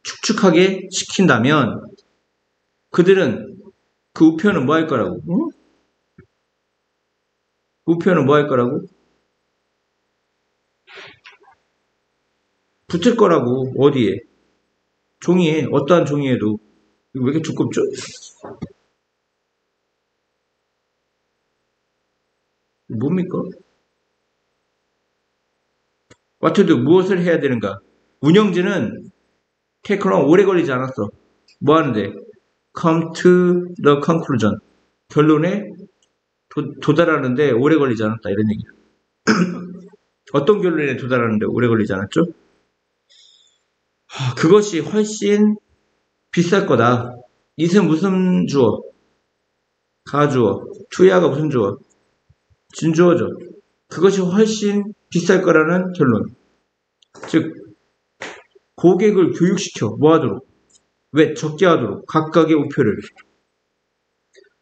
축축하게 시킨다면 그들은 그 우표는 뭐 할 거라고? 응? 우표는 뭐 할 거라고? 붙을 거라고. 어디에? 종이에. 어떠한 종이에도. 이거 왜 이렇게 두껍죠? 뭡니까? What to do? 무엇을 해야 되는가? 운영진은 테크론 오래 걸리지 않았어. 뭐 하는데? Come to the conclusion. 결론에 도달하는데 오래 걸리지 않았다. 이런 얘기야. 어떤 결론에 도달하는데 오래 걸리지 않았죠? 그것이 훨씬 비쌀 거다. 이은 무슨 주어? 가주어. 투야가 무슨 주어? 진주어죠. 그것이 훨씬 비쌀 거라는 결론. 즉 고객을 교육시켜. 뭐 하도록? 왜? 적게 하도록. 각각의 우표를.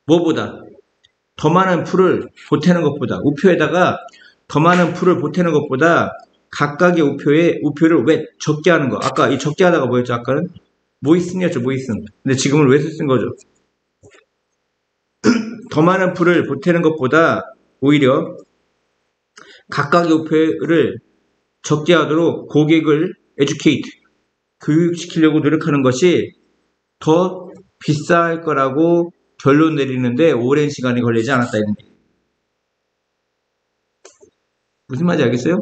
뭐보다? 더 많은 풀을 보태는 것보다. 우표에다가 더 많은 풀을 보태는 것보다 각각의 우표를 왜? 적게 하는 거. 아까 이 적게 하다가 뭐였죠? 아까는? 모이슨이었죠. 모이슨. 근데 지금은 왜 쓴 거죠? 더 많은 풀을 보태는 것보다 오히려 각각의 우표를 적게 하도록 고객을 educate, 교육시키려고 노력하는 것이 더 비쌀 거라고 결론 내리는데 오랜 시간이 걸리지 않았다. 이런 게. 무슨 말인지 알겠어요?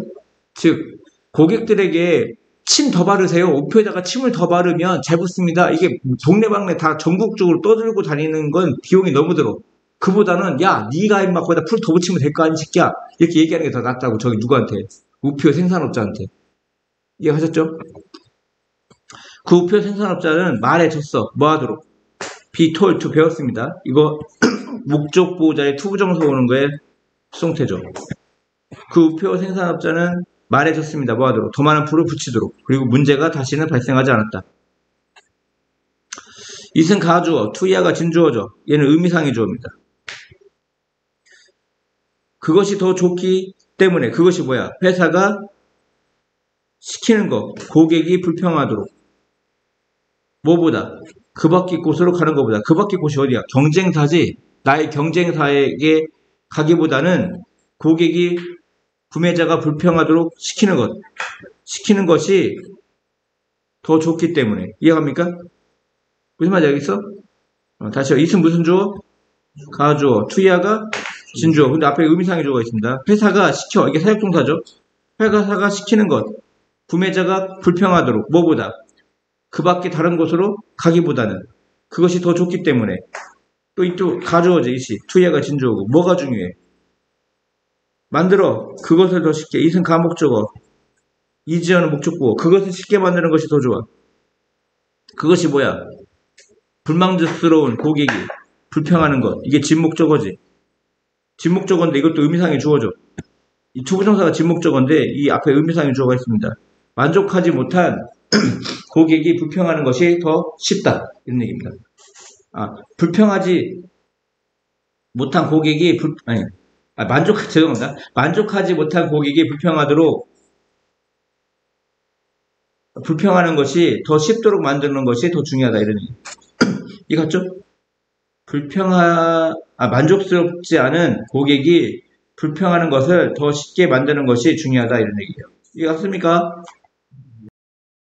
즉 고객들에게 침 더 바르세요. 우표에다가 침을 더 바르면 잘 붙습니다. 이게 동네방네 다 전국적으로 떠들고 다니는 건 비용이 너무 들어. 그보다는 야 니가 임마 거기다 풀 더 붙이면 될 거 아니 새끼야. 이렇게 얘기하는 게 더 낫다고. 저기 누구한테? 우표 생산업자한테. 이해하셨죠? 그 우표 생산업자는 말해줬어. 뭐 하도록? be told to 배웠습니다. 이거 목적 보호자의 투부정사 오는 거에 수동태죠. 그 우표 생산업자는 말해줬습니다. 뭐 하도록? 더 많은 풀을 붙이도록. 그리고 문제가 다시는 발생하지 않았다. 이은 가주어, 투이아가 진주어죠. 얘는 의미상의 주어입니다. 그것이 더 좋기 때문에 그것이 뭐야? 회사가 시키는 거, 고객이 불평하도록. 뭐보다? 그 밖의 곳으로 가는 것보다. 그 밖의 곳이 어디야? 경쟁사지. 나의 경쟁사에게 가기보다는 고객이 구매자가 불평하도록 시키는 것이 더 좋기 때문에. 이해갑니까? 무슨 말인지 알겠어? 다시요. 이은 무슨 주어? 가주어. 투이아가 진주어. 근데 앞에 의미상의 주어가 있습니다. 회사가 시켜. 이게 사역동사죠. 회사가 시키는 것. 구매자가 불평하도록. 뭐보다? 그 밖에 다른 곳으로 가기보다는. 그것이 더 좋기 때문에. 또 가주어지. 이시. 투이아가 진주어고. 뭐가 중요해? 만들어. 그것을 더 쉽게. 이은 가목적어. 이지어는 목적보호. 그것을 쉽게 만드는 것이 더 좋아. 그것이 뭐야? 불만족스러운 고객이 불평하는 것. 이게 진목적어지. 진목적어인데 이것도 의미상의 주어죠. 이 투부정사가 진목적어인데 이 앞에 의미상의 주어가 있습니다. 만족하지 못한 고객이 불평하는 것이 더 쉽다. 이런 얘기입니다. 불평하지 못한 고객이 죄송합니다. 만족하지 못한 고객이 불평하는 것이 더 쉽도록 만드는 것이 더 중요하다 이런 얘기. 이거 같죠? 만족스럽지 않은 고객이 불평하는 것을 더 쉽게 만드는 것이 중요하다 이런 얘기예요. 이거 같습니까?